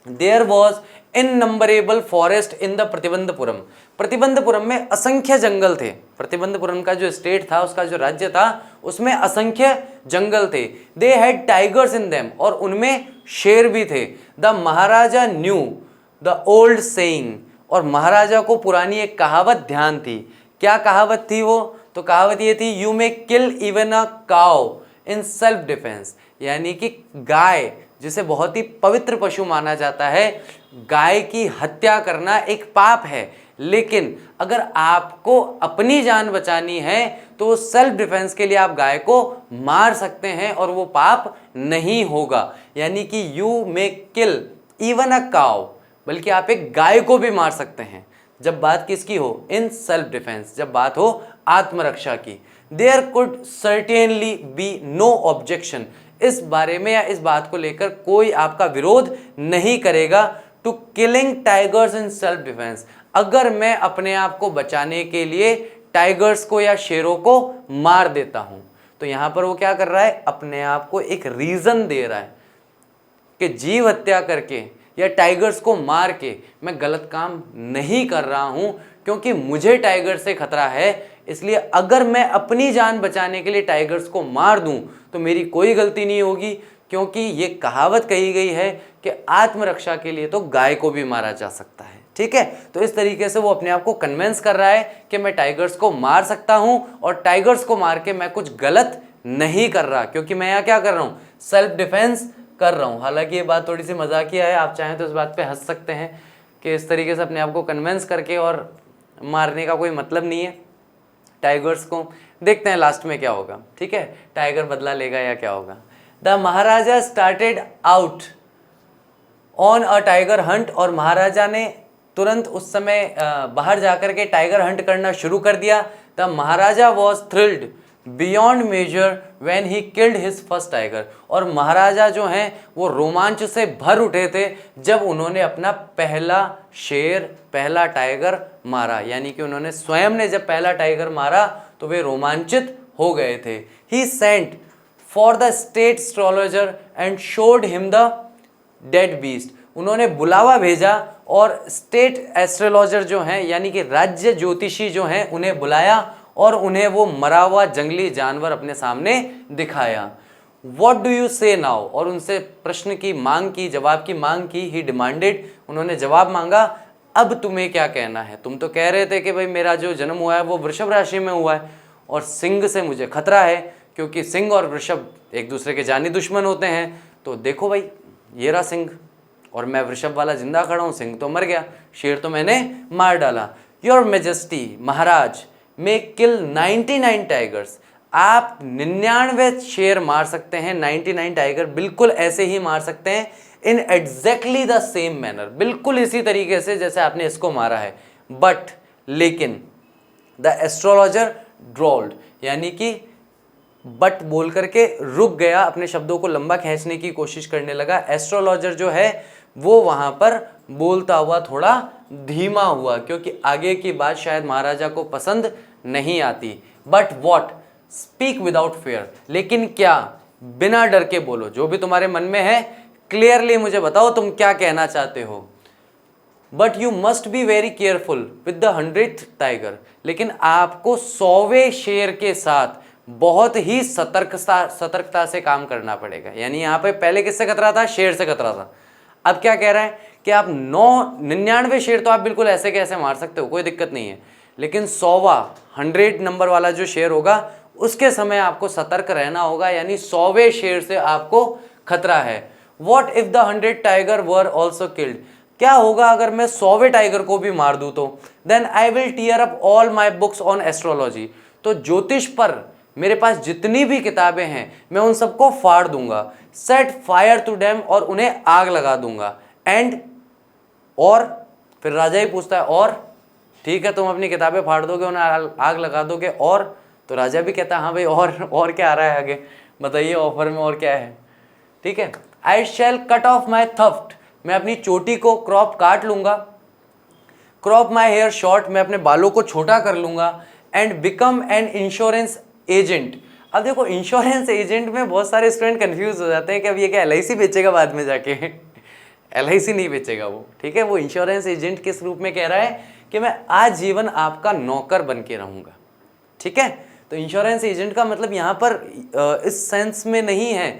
There was innumerable forest in the Pratibandhapuram, Pratibandhapuram में असंख्य जंगल थे। प्रतिबंधपुरम का जो स्टेट था, उसका जो राज्य था, उसमें असंख्य जंगल थे। They had tigers in them, और उनमें शेर भी थे। The Maharaja new the old saying, और महाराजा को पुरानी एक कहावत ध्यान थी। क्या कहावत थी वो? तो कहावत ये थी, you may kill even a cow in self defence, यानी कि गाय जिसे बहुत ही पवित्र पशु माना जाता है, गाय की हत्या करना एक पाप है, लेकिन अगर आपको अपनी जान बचानी है तो सेल्फ डिफेंस के लिए आप गाय को मार सकते हैं और वो पाप नहीं होगा। यानी कि you may kill even a cow, बल्कि आप एक गाय को भी मार सकते हैं। जब बात किसकी हो? इन सेल्फ डिफेंस, जब बात हो आत्मरक्षा की। There could certainly be no objection, इस बारे में या इस बात को लेकर कोई आपका विरोध नहीं करेगा। To killing tigers in self defence, अगर मैं अपने आप को बचाने के लिए टाइगर्स को या शेरों को मार देता हूं, तो यहां पर वो क्या कर रहा है? अपने आप को एक रीजन दे रहा है कि जीव हत्या करके या टाइगर्स को मार के मैं गलत काम नहीं कर रहा हूं, क्योंकि मुझे टाइगर से खतरा है। इसलिए अगर मैं अपनी जान बचाने के लिए टाइगर्स को मार दूं तो मेरी कोई गलती नहीं होगी, क्योंकि ये कहावत कही गई है कि आत्मरक्षा के लिए तो गाय को भी मारा जा सकता है। ठीक है, तो इस तरीके से वो अपने आप को कन्विंस कर रहा है कि मैं टाइगर्स को मार सकता हूं, और टाइगर्स को मार के मैं कुछ गलत नहीं कर रहा, क्योंकि मैं यहाँ क्या कर रहा हूँ? सेल्फ डिफेंस कर रहा हूँ। हालांकि ये बात थोड़ी सी मजाकिया है, आप चाहें तो इस बात पे हंस सकते हैं कि इस तरीके से अपने आप को कन्विंस करके और मारने का कोई मतलब नहीं है टाइगर्स को। देखते हैं लास्ट में क्या होगा। ठीक है, टाइगर बदला लेगा या क्या होगा। The Maharaja started out on a tiger Hunt, और महाराजा ने तुरंत उस समय बाहर जाकर के टाइगर हंट करना शुरू कर दिया। The Maharaja was thrilled beyond measure when he killed his first tiger, और महाराजा जो हैं वो रोमांच से भर उठे थे जब उन्होंने अपना पहला शेर, पहला टाइगर मारा। यानी कि उन्होंने स्वयं ने जब पहला टाइगर मारा तो तो वे रोमांचित हो गए थे। He sent for the state astrologer and showed him the dead beast. उन्होंने बुलावा भेजा और स्टेट एस्ट्रोलॉजर जो हैं यानी कि राज्य ज्योतिषी जो हैं उन्हें बुलाया और उन्हें वो मरा हुआ जंगली जानवर अपने सामने दिखाया। What do you say now? और उनसे प्रश्न की मांग की, जवाब की मांग की। ही डिमांडेड, उन्होंने जवाब मांगा, अब तुम्हें क्या कहना है? तुम तो कह रहे थे कि भाई मेरा जो जन्म हुआ है वो वृषभ राशि में हुआ है और सिंह से मुझे खतरा है, क्योंकि सिंह और वृषभ एक दूसरे के जानी दुश्मन होते हैं। तो देखो भाई, ये रहा सिंह और मैं वृषभ वाला जिंदा खड़ा हूँ, सिंह तो मर गया, शेर तो मैंने मार डाला। Your majesty, Maharaj, may kill 99 tigers. आप 99 शेर मार सकते हैं, 99 टाइगर बिल्कुल ऐसे ही मार सकते हैं, in exactly the same manner, बिल्कुल इसी तरीके से जैसे आपने इसको मारा है। बट लेकिन द एस्ट्रोलॉजर ड्रॉल्ड, यानी कि बट बोल करके रुक गया, अपने शब्दों को लंबा खींचने की कोशिश करने लगा। एस्ट्रोलॉजर जो है वो वहां पर बोलता हुआ थोड़ा धीमा हुआ, क्योंकि आगे की बात शायद महाराजा को पसंद नहीं आती। But what, speak without fair, लेकिन क्या, बिना डर के बोलो, जो भी तुम्हारे मन में है क्लियरली मुझे बताओ तुम क्या कहना चाहते हो। But you must be very careful with the 100th tiger, लेकिन आपको 100वें शेर के साथ बहुत ही सतर्कता से काम करना पड़ेगा। यानी यहाँ पे पहले किससे खतरा था? शेर से खतरा था। अब क्या कह रहा है कि आप 99 शेर तो आप बिल्कुल ऐसे कैसे मार सकते हो, कोई दिक्कत नहीं है, लेकिन 100 नंबर वाला जो शेर होगा उसके समय आपको सतर्क रहना होगा, यानी 100वें शेर से आपको खतरा है। What if the 100 tiger were also killed, क्या होगा अगर मैं 100वें टाइगर को भी मार दूं तो? Then I will tear up all my books on astrology, तो ज्योतिष पर मेरे पास जितनी भी किताबें हैं मैं उन सबको फाड़ दूंगा। सेट फायर टू डेम, और उन्हें आग लगा दूंगा। एंड, और फिर राजा ही पूछता है और, ठीक है तुम अपनी किताबें फाड़ दोगे, उन्हें आग लगा दोगे, और तो राजा भी कहता है हाँ भाई और क्या आ रहा है आगे, बताइए ऑफर में और क्या है। ठीक है, आई शैल कट ऑफ माई थफ्ट, मैं अपनी चोटी को क्रॉप काट लूंगा। क्रॉप माई हेयर शॉर्ट, मैं अपने बालों को छोटा कर लूंगा। And become an insurance agent. अब देखो, इंश्योरेंस एजेंट में बहुत सारे स्टूडेंट कंफ्यूज हो जाते हैं कि अब ये क्या LIC बेचेगा बाद में जाके? LIC नहीं बेचेगा वो, ठीक है। वो इंश्योरेंस एजेंट किस रूप में कह रहा है कि मैं आजीवन आपका नौकर बन के रहूंगा, ठीक है। तो इंश्योरेंस एजेंट का मतलब यहाँ पर इस सेंस में नहीं है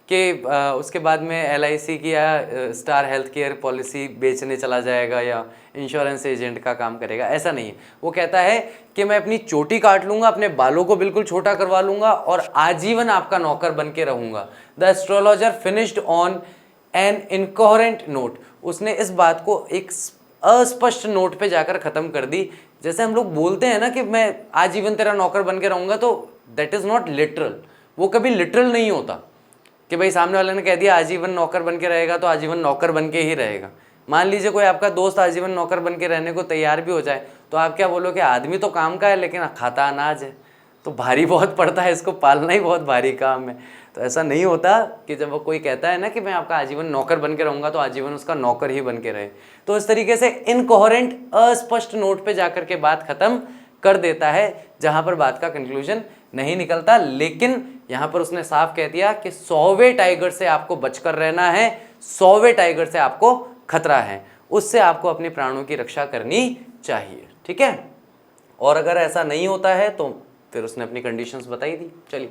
कि उसके बाद में LIC की या स्टार हेल्थ केयर पॉलिसी बेचने चला जाएगा या इंश्योरेंस एजेंट का काम करेगा, ऐसा नहीं है। वो कहता है कि मैं अपनी चोटी काट लूँगा, अपने बालों को बिल्कुल छोटा करवा लूँगा और आजीवन आपका नौकर बन के रहूँगा। The astrologer finished on an incoherent note, उसने इस बात को एक अस्पष्ट नोट पे जाकर ख़त्म कर दी। जैसे हम लोग बोलते हैं ना कि मैं आजीवन तेरा नौकर बन के रहूँगा, तो दैट इज़ नॉट लिटरल, वो कभी लिटरल नहीं होता कि भाई सामने वाले ने कह दिया आजीवन नौकर बन के रहेगा तो आजीवन नौकर बन के ही रहेगा। मान लीजिए कोई आपका दोस्त आजीवन नौकर बन के रहने को तैयार भी हो जाए, तो आप क्या बोलोगे? आदमी तो काम का है लेकिन खाता अनाज है, तो भारी बहुत पड़ता है, इसको पालना ही बहुत भारी काम है। तो ऐसा नहीं होता कि जब वो कोई कहता है ना कि मैं आपका आजीवन नौकर बन के रहूँगा तो आजीवन उसका नौकर ही बन के रहे। तो इस तरीके से इनकोहेरेंट, अस्पष्ट नोट पे जाकर के बात खत्म कर देता है, जहाँ पर बात का कंक्लूजन नहीं निकलता। लेकिन यहाँ पर उसने साफ कह दिया कि 100वें टाइगर से आपको बचकर रहना है, 100वें टाइगर से आपको खतरा है, उससे आपको अपने प्राणों की रक्षा करनी चाहिए, ठीक है। और अगर ऐसा नहीं होता है तो फिर उसने अपनी कंडीशंस बताई थी। चलिए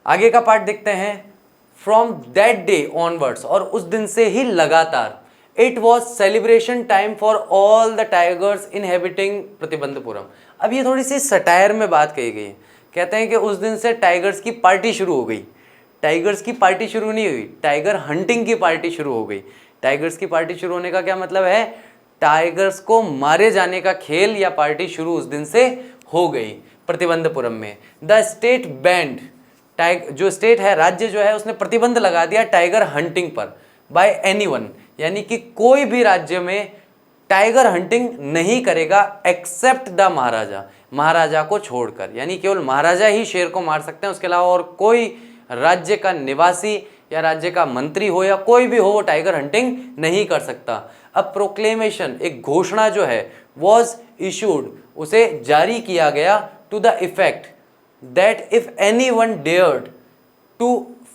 आगे का पार्ट देखते हैं। फ्रॉम दैट डे ऑनवर्ड्स, और उस दिन से ही लगातार, it was celebration time for all the tigers inhabiting Pratibandapuram. अब ये थोड़ी सी सटायर में बात कही गई है। कहते हैं कि उस दिन से टाइगर्स की पार्टी शुरू हो गई। टाइगर्स की पार्टी शुरू नहीं हुई, टाइगर हंटिंग की पार्टी शुरू हो गई। टाइगर्स की पार्टी शुरू होने का क्या मतलब है? टाइगर्स को मारे जाने का खेल या पार्टी शुरू उस दिन से हो गई प्रतिबंधपुरम में। द स्टेट बैंड, जो स्टेट है, राज्य जो है, उसने प्रतिबंध लगा दिया टाइगर हंटिंग पर बाय एनीवन, यानी कि कोई भी राज्य में टाइगर हंटिंग नहीं करेगा एक्सेप्ट द महाराजा, महाराजा को छोड़कर। यानी केवल महाराजा ही शेर को मार सकते हैं, उसके अलावा और कोई राज्य का निवासी या राज्य का मंत्री हो या कोई भी हो, वो टाइगर हंटिंग नहीं कर सकता। अब प्रोक्लेमेशन, एक घोषणा जो है, वॉज इशूड, उसे जारी किया गया to the effect that if anyone dared to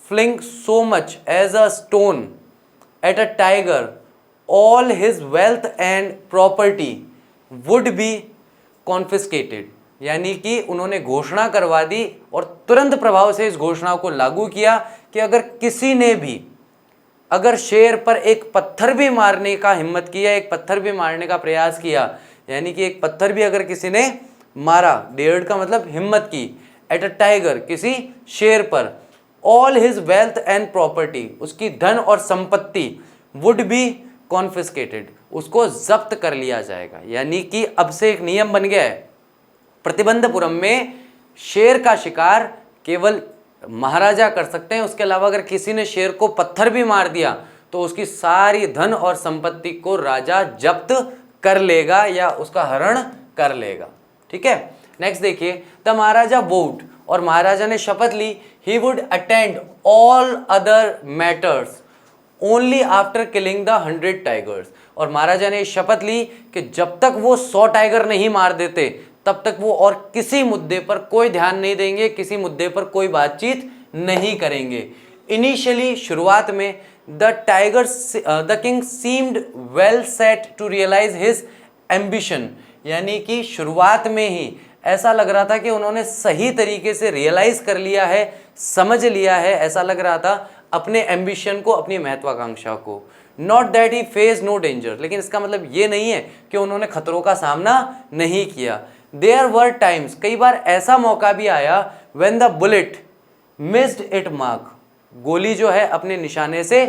fling so much as a stone at a tiger, all his wealth and property would be confiscated. यानी कि उन्होंने घोषणा करवा दी और तुरंत प्रभाव से इस घोषणा को लागू किया कि अगर किसी ने भी अगर शेर पर एक पत्थर भी मारने का हिम्मत किया, एक पत्थर भी मारने का प्रयास किया, यानी कि एक पत्थर भी अगर किसी ने मारा, डेयर्ड का मतलब हिम्मत की, एट अ टाइगर किसी शेर पर, all his wealth and property उसकी धन और संपत्ति वुड बी कॉन्फिस्केटेड उसको जब्त कर लिया जाएगा। यानी कि अब से एक नियम बन गया है, प्रतिबंधपुरम में शेर का शिकार केवल महाराजा कर सकते हैं, उसके अलावा अगर किसी ने शेर को पत्थर भी मार दिया तो उसकी सारी धन और संपत्ति को राजा जब्त कर लेगा या उसका हरण कर लेगा। ठीक है, नेक्स्ट देखिए, द महाराजा वोट, और महाराजा ने शपथ ली, he would attend all other matters only after killing the 100 tigers. और महाराजा ने शपथ ली कि जब तक वो 100 टाइगर नहीं मार देते तब तक वो और किसी मुद्दे पर कोई ध्यान नहीं देंगे, किसी मुद्दे पर कोई बातचीत नहीं करेंगे। इनिशियली शुरुआत में the king seemed well set to realise his ambition, यानी कि शुरुआत में ही ऐसा लग रहा था कि उन्होंने सही तरीके से रियलाइज कर लिया है, समझ लिया है, ऐसा लग रहा था अपने एम्बिशन को, अपनी महत्वाकांक्षा को। Not that he face no danger, लेकिन इसका मतलब ये नहीं है कि उन्होंने खतरों का सामना नहीं किया। देयर वर टाइम्स, कई बार ऐसा मौका भी आया, when the bullet missed it mark, गोली जो है अपने निशाने से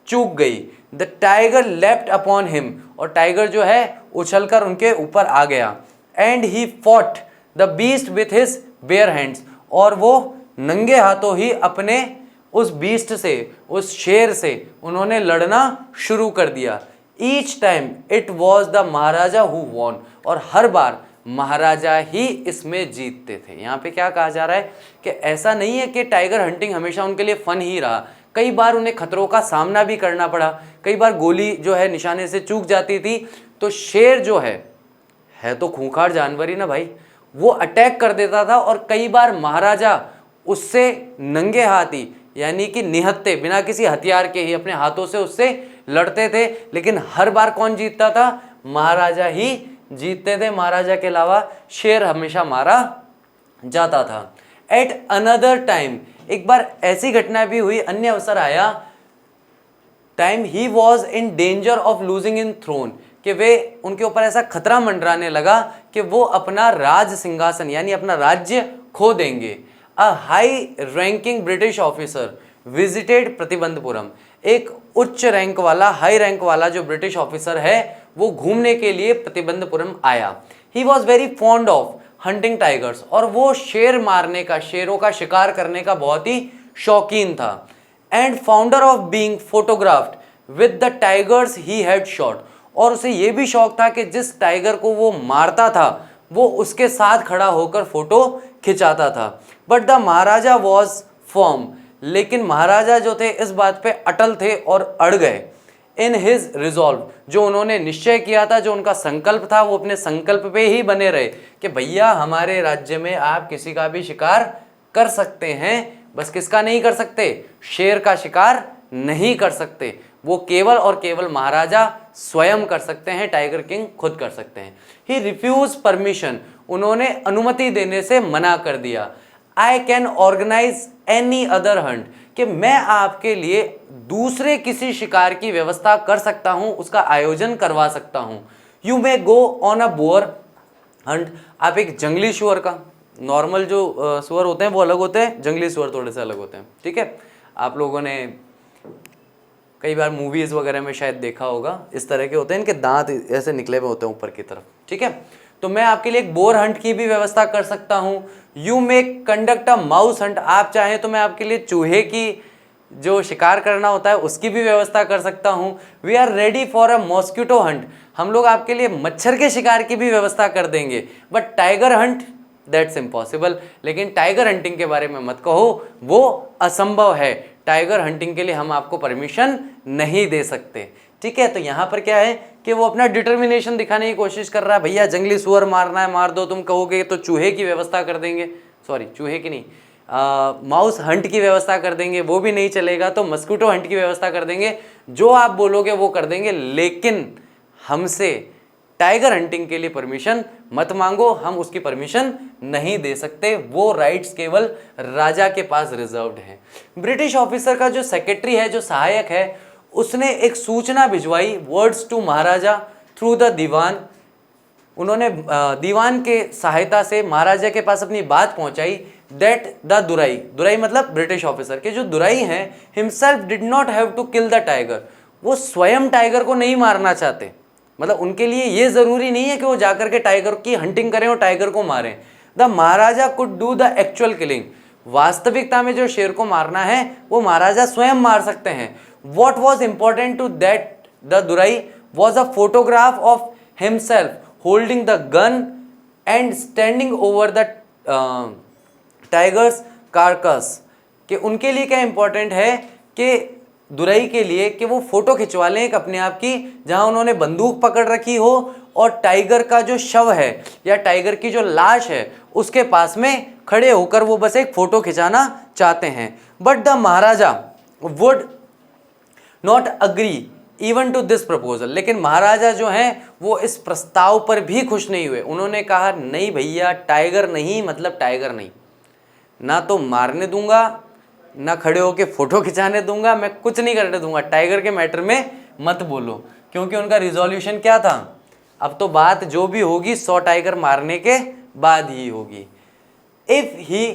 चूक गई। The tiger left upon him, और टाइगर जो है उछलकर उनके ऊपर आ गया। And he fought the beast with his bare hands, और वो नंगे हाथों ही अपने उस बीस्ट से, उस शेर से उन्होंने लड़ना शुरू कर दिया। Each time it was the Maharaja who won, और हर बार महाराजा ही इसमें जीतते थे। यहाँ पे क्या कहा जा रहा है कि ऐसा नहीं है कि टाइगर हंटिंग हमेशा उनके लिए फन ही रहा, कई बार उन्हें खतरों का सामना भी करना पड़ा, कई बार गोली जो है निशाने से चूक जाती थी, तो शेर जो है तो खूंखार जानवर ही ना भाई, वो अटैक कर देता था, और कई बार महाराजा उससे नंगे हाथी यानी कि निहत्थे, बिना किसी हथियार के ही अपने हाथों से उससे लड़ते थे। लेकिन हर बार कौन जीतता था? महाराजा ही जीतते थे, महाराजा के अलावा शेर हमेशा मारा जाता था। एट अनदर टाइम, एक बार ऐसी घटना भी हुई, अन्य अवसर आया, time he was in danger of losing in throne, कि वे उनके ऊपर ऐसा खतरा मंडराने लगा कि वो अपना राज सिंहासन यानी अपना राज्य खो देंगे। A high ranking British officer visited Pratibandapuram, एक उच्च रैंक वाला, हाई रैंक वाला जो ब्रिटिश ऑफिसर है वो घूमने के लिए प्रतिबंधपुरम आया। He was very fond of hunting tigers, और वो शेर मारने का, शेरों का शिकार करने का बहुत ही शौकीन था। And founder of being photographed with the tigers he had shot, और उसे ये भी शौक था कि जिस टाइगर को वो मारता था वो उसके साथ खड़ा होकर फोटो खिंचाता था। But the Maharaja was firm, लेकिन महाराजा जो थे इस बात पे अटल थे और अड़ गए। इन हिज रिजॉल्व, जो उन्होंने निश्चय किया था, जो उनका संकल्प था, वो अपने संकल्प पे ही बने रहे कि भैया हमारे राज्य में आप किसी का भी शिकार कर सकते हैं, बस किसका नहीं कर सकते? शेर का शिकार नहीं कर सकते, वो केवल और केवल महाराजा स्वयं कर सकते हैं, टाइगर किंग खुद कर सकते हैं। ही रिफ्यूज परमिशन, उन्होंने अनुमति देने से मना कर दिया। I can organise any other hunt, कि मैं आपके लिए दूसरे किसी शिकार की व्यवस्था कर सकता हूं, उसका आयोजन करवा सकता हूं। You may go on a boar hunt, आप एक जंगली सुअर का, नॉर्मल जो सुअर होते हैं वो अलग होते हैं, जंगली सुअर थोड़े से अलग होते हैं, ठीक है। आप लोगों ने कई बार मूवीज़ वगैरह में शायद देखा होगा, इस तरह के होते हैं, इनके दांत ऐसे निकले हुए होते हैं ऊपर की तरफ, ठीक है। तो मैं आपके लिए एक बोर हंट की भी व्यवस्था कर सकता हूँ। You may conduct a mouse Hunt, आप चाहें तो मैं आपके लिए चूहे की जो शिकार करना होता है उसकी भी व्यवस्था कर सकता हूँ। We are ready for a mosquito hunt, हम लोग आपके लिए मच्छर के शिकार की भी व्यवस्था कर देंगे। But tiger Hunt that's impossible, लेकिन टाइगर हंटिंग के बारे में मत कहो, वो असंभव है, टाइगर हंटिंग के लिए हम आपको परमिशन नहीं दे सकते। ठीक है। तो यहाँ पर क्या है कि वो अपना डिटर्मिनेशन दिखाने की कोशिश कर रहा है, भैया जंगली सुअर मारना है मार दो, तुम कहोगे तो चूहे की व्यवस्था कर देंगे, सॉरी चूहे की नहीं, माउस हंट की व्यवस्था कर देंगे, वो भी नहीं चलेगा तो मस्कीटो हंट की व्यवस्था कर देंगे, जो आप बोलोगे वो कर देंगे, लेकिन हमसे टाइगर हंटिंग के लिए परमिशन मत मांगो, हम उसकी परमिशन नहीं दे सकते, वो राइट्स केवल राजा के पास रिजर्व्ड हैं। ब्रिटिश ऑफिसर का जो सेक्रेटरी है, जो सहायक है, उसने एक सूचना भिजवाई, words to Maharaja through the Dewan. उन्होंने दीवान के सहायता से महाराजा के पास अपनी बात पहुंचाई, दैट द दुराई, दुराई मतलब ब्रिटिश ऑफिसर के जो दुराई हैं, himself did not have to kill the tiger, वो स्वयं टाइगर को नहीं मारना चाहते, मतलब उनके लिए ये जरूरी नहीं है कि वो जाकर के टाइगर की हंटिंग करें और टाइगर को मारें। The Maharaja could do the actual killing, वास्तविकता में जो शेर को मारना है वो महाराजा स्वयं मार सकते हैं। What was important to that the Durai was a photograph of himself holding the gun and standing over the tiger's carcass, कि उनके लिए क्या इंपॉर्टेंट है कि दुराई के लिए कि वो फोटो खिंचवा लें एक अपने आप की, जहां उन्होंने बंदूक पकड़ रखी हो और टाइगर का जो शव है या टाइगर की जो लाश है उसके पास में खड़े होकर वो बस एक फोटो खिंचाना चाहते हैं। But the Maharaja would not agree even to this proposal, लेकिन महाराजा जो हैं वो इस प्रस्ताव पर भी खुश नहीं हुए। उन्होंने कहा नहीं भैया, टाइगर नहीं मतलब टाइगर नहीं, ना तो मारने दूंगा ना खड़े होके फोटो खिंचाने दूंगा, मैं कुछ नहीं करने दूंगा, टाइगर के मैटर में मत बोलो। क्योंकि उनका रिजोल्यूशन क्या था, अब तो बात जो भी होगी 100 टाइगर मारने के बाद ही होगी। इफ ही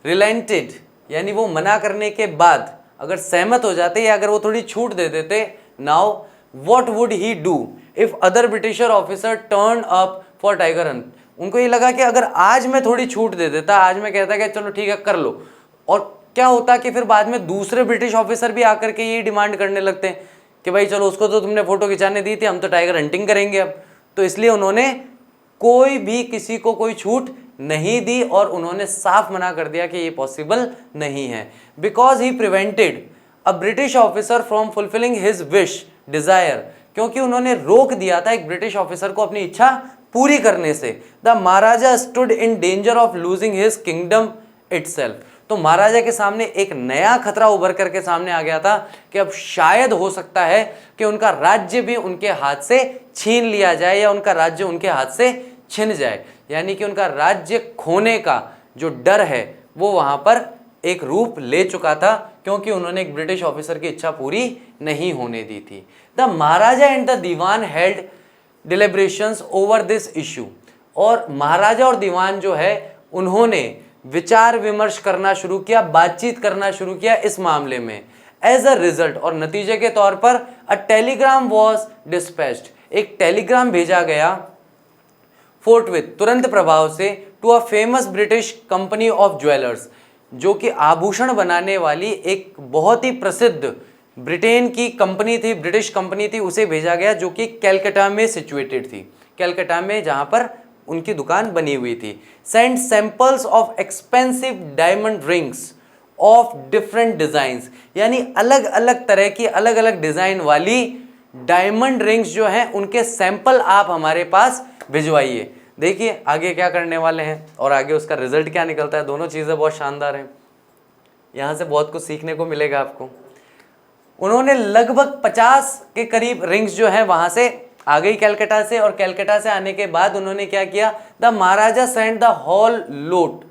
रिलेंटेड, यानी वो मना करने के बाद अगर सहमत हो जाते या अगर वो थोड़ी छूट दे देते, now what would he do if other britisher officer turn up for tiger Hunt. उनको ये लगा कि अगर आज मैं थोड़ी छूट दे देता, आज मैं कहता कि चलो ठीक है कर लो, और क्या होता कि फिर बाद में दूसरे ब्रिटिश ऑफिसर भी आकर के ये डिमांड करने लगते हैं कि भाई चलो उसको तो तुमने फोटो खिंचाने दी थी, हम तो टाइगर हंटिंग करेंगे अब। तो इसलिए उन्होंने कोई भी किसी को कोई छूट नहीं दी और उन्होंने साफ मना कर दिया कि ये पॉसिबल नहीं है। Because he prevented a British officer from fulfilling his wish Dzire, क्योंकि उन्होंने रोक दिया था एक ब्रिटिश ऑफिसर को अपनी इच्छा पूरी करने से। The Maharaja stood in danger of losing his kingdom itself, तो महाराजा के सामने एक नया खतरा उभर करके सामने आ गया था कि अब शायद हो सकता है कि उनका राज्य भी उनके हाथ से छीन लिया जाए या उनका राज्य उनके हाथ से छिन जाए, यानी कि उनका राज्य खोने का जो डर है वो वहां पर एक रूप ले चुका था, क्योंकि उन्होंने एक ब्रिटिश ऑफिसर की इच्छा पूरी नहीं होने दी थी। The Maharaja and the Dewan held deliberations over this issue, और महाराजा और दीवान जो है उन्होंने विचार विमर्श करना शुरू किया, बातचीत करना शुरू किया इस मामले में। एज अ रिजल्ट, और नतीजे के तौर पर, अ टेलीग्राम वॉज डिस्पैच्ड, एक टेलीग्राम भेजा गया फोर्टविथ, तुरंत प्रभाव से, to a famous British company of jewellers, जो कि आभूषण बनाने वाली एक बहुत ही प्रसिद्ध ब्रिटेन की कंपनी थी, ब्रिटिश कंपनी थी, उसे भेजा गया जो कि कैलकाटा में सिचुएटेड थी, कैलकाटा में जहां पर उनकी दुकान बनी हुई थी। Send samples of expensive diamond rings of different designs, यानी अलग अलग तरह की अलग अलग डिजाइन वाली डायमंड रिंग्स जो हैं उनके सैंपल आप हमारे पास भिजवाइए। देखिए आगे क्या करने वाले हैं और आगे उसका रिजल्ट क्या निकलता है, दोनों चीज़ें बहुत शानदार हैं, यहाँ से बहुत कुछ सीखने को मिलेगा आपको। उन्होंने लगभग 50 के करीब रिंग्स जो है वहां से आ गई कैलकाटा से, और कैलकाटा से आने के बाद उन्होंने क्या किया, the Maharaja send the whole lot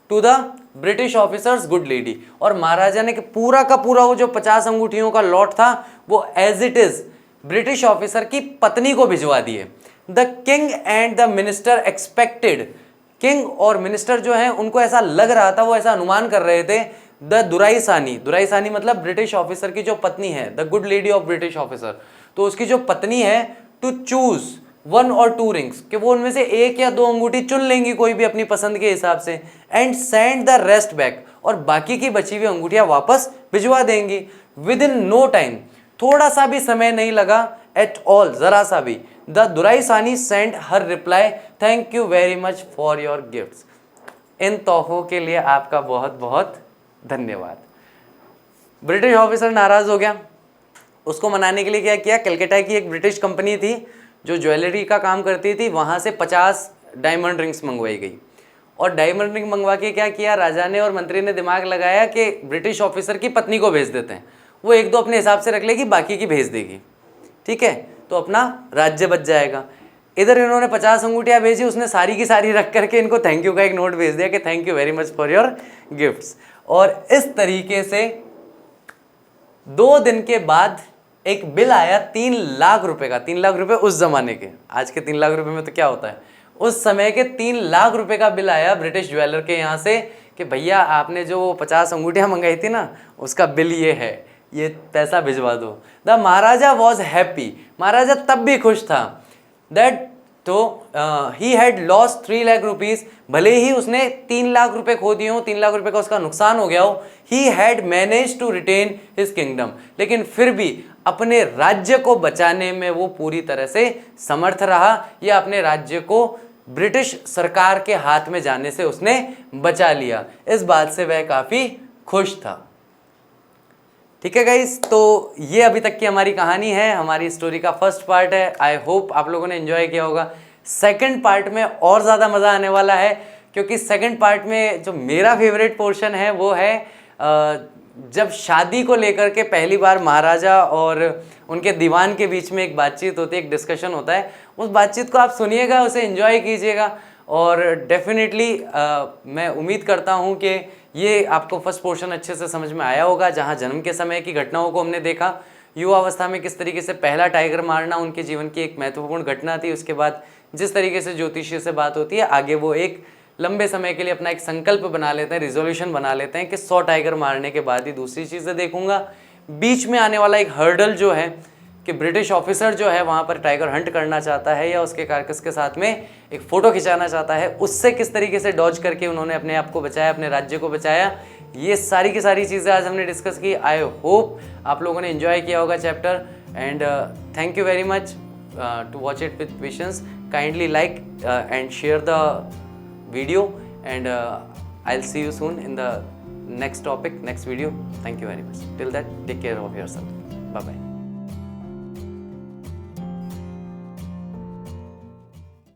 to the British officers good lady, और महाराजा ने पूरा का पूरा वो जो 50 अंगूठियों का लॉट था वो as it is British officer की पत्नी को भिजवा दिए। The king and the minister expected, king और मिनिस्टर जो है उनको ऐसा लग रहा था, वो ऐसा अनुमान कर रहे थे, द दुराईसानी, दुराईसानी मतलब ब्रिटिश ऑफिसर की जो पत्नी है, the good lady of British officer, तो उसकी जो पत्नी है, टू चूज 1 or 2 रिंग्स, कि वो उनमें से 1 या 2 अंगूठी चुन लेंगी कोई भी अपनी पसंद के हिसाब से, and send the rest back, और बाकी की बची हुई अंगूठियां वापस भिजवा देंगी। विद इन नो टाइम, थोड़ा सा भी समय नहीं लगा एट ऑल, जरा सा भी, the Duraisani send her reply, thank you very much for your gifts, इन तोहफों के लिए आपका बहुत बहुत धन्यवाद। ब्रिटिश ऑफिसर नाराज हो गया, उसको मनाने के लिए क्या किया, कलकत्ता की एक ब्रिटिश कंपनी थी जो ज्वेलरी का काम करती थी, वहाँ से 50 डायमंड रिंग्स मंगवाई गई। और डायमंड रिंग मंगवा के क्या किया, राजा ने और मंत्री ने दिमाग लगाया कि ब्रिटिश ऑफिसर की पत्नी को भेज देते हैं, वो एक दो अपने हिसाब से रख लेगी, बाकी की भेज देगी, ठीक है, तो अपना राज्य बच जाएगा। इधर इन्होंने 50 अंगूठियाँ भेजी, उसने सारी की सारी रख करके इनको थैंक यू का एक नोट भेज दिया कि thank you very much for your gifts. और इस तरीके से 2 दिन के बाद एक बिल आया 3 लाख रुपए का। 3 लाख रुपए उस जमाने के, आज के 3 लाख रुपए में तो क्या होता है, उस समय के 3 लाख रुपए का बिल आया ब्रिटिश ज्वेलर के यहाँ से कि भैया आपने जो 50 अंगूठियाँ मंगाई थी ना, उसका बिल ये है, ये पैसा भिजवा दो। द महाराजा वॉज हैप्पी, महाराजा तब भी खुश था दैट तो he had loss 3 lakh rupees, भले ही उसने 3 लाख रुपए खो दिए हो, 3 लाख रुपए का उसका नुकसान हो गया हो, he had managed to retain his kingdom, लेकिन फिर भी अपने राज्य को बचाने में वो पूरी तरह से समर्थ रहा, या अपने राज्य को ब्रिटिश सरकार के हाथ में जाने से उसने बचा लिया। इस बात से वह काफी खुश था। ठीक है गाइस, तो ये अभी तक की हमारी कहानी है, हमारी स्टोरी का फर्स्ट पार्ट है। आई होप आप लोगों ने एंजॉय किया होगा। सेकंड पार्ट में और ज़्यादा मज़ा आने वाला है, क्योंकि सेकंड पार्ट में जो मेरा फेवरेट पोर्शन है वो है जब शादी को लेकर के पहली बार महाराजा और उनके दीवान के बीच में एक बातचीत होती है, एक डिस्कशन होता है। उस बातचीत को आप सुनिएगा, उसे एंजॉय कीजिएगा, और डेफिनेटली मैं उम्मीद करता हूँ कि ये आपको फर्स्ट पोर्शन अच्छे से समझ में आया होगा, जहाँ जन्म के समय की घटनाओं को हमने देखा, युवावस्था में किस तरीके से पहला टाइगर मारना उनके जीवन की एक महत्वपूर्ण घटना थी, उसके बाद जिस तरीके से ज्योतिषी से बात होती है, आगे वो एक लंबे समय के लिए अपना एक संकल्प बना लेते हैं, रिजोल्यूशन बना लेते हैं कि 100 टाइगर मारने के बाद ही दूसरी चीज़ें देखूंगा। बीच में आने वाला एक हर्डल जो है कि ब्रिटिश ऑफिसर जो है वहाँ पर टाइगर हंट करना चाहता है या उसके कारकस के साथ में एक फ़ोटो खिंचाना चाहता है, उससे किस तरीके से डॉज करके उन्होंने अपने आप को बचाया, अपने राज्य को बचाया, ये सारी की सारी चीज़ें आज हमने डिस्कस की। आई होप आप लोगों ने एंजॉय किया होगा chapter, and thank you very much to watch it with patience. Kindly like and share the video, and I'll see you soon in the next topic, next video. Thank you very much. Till that, take care of yourself. Bye bye.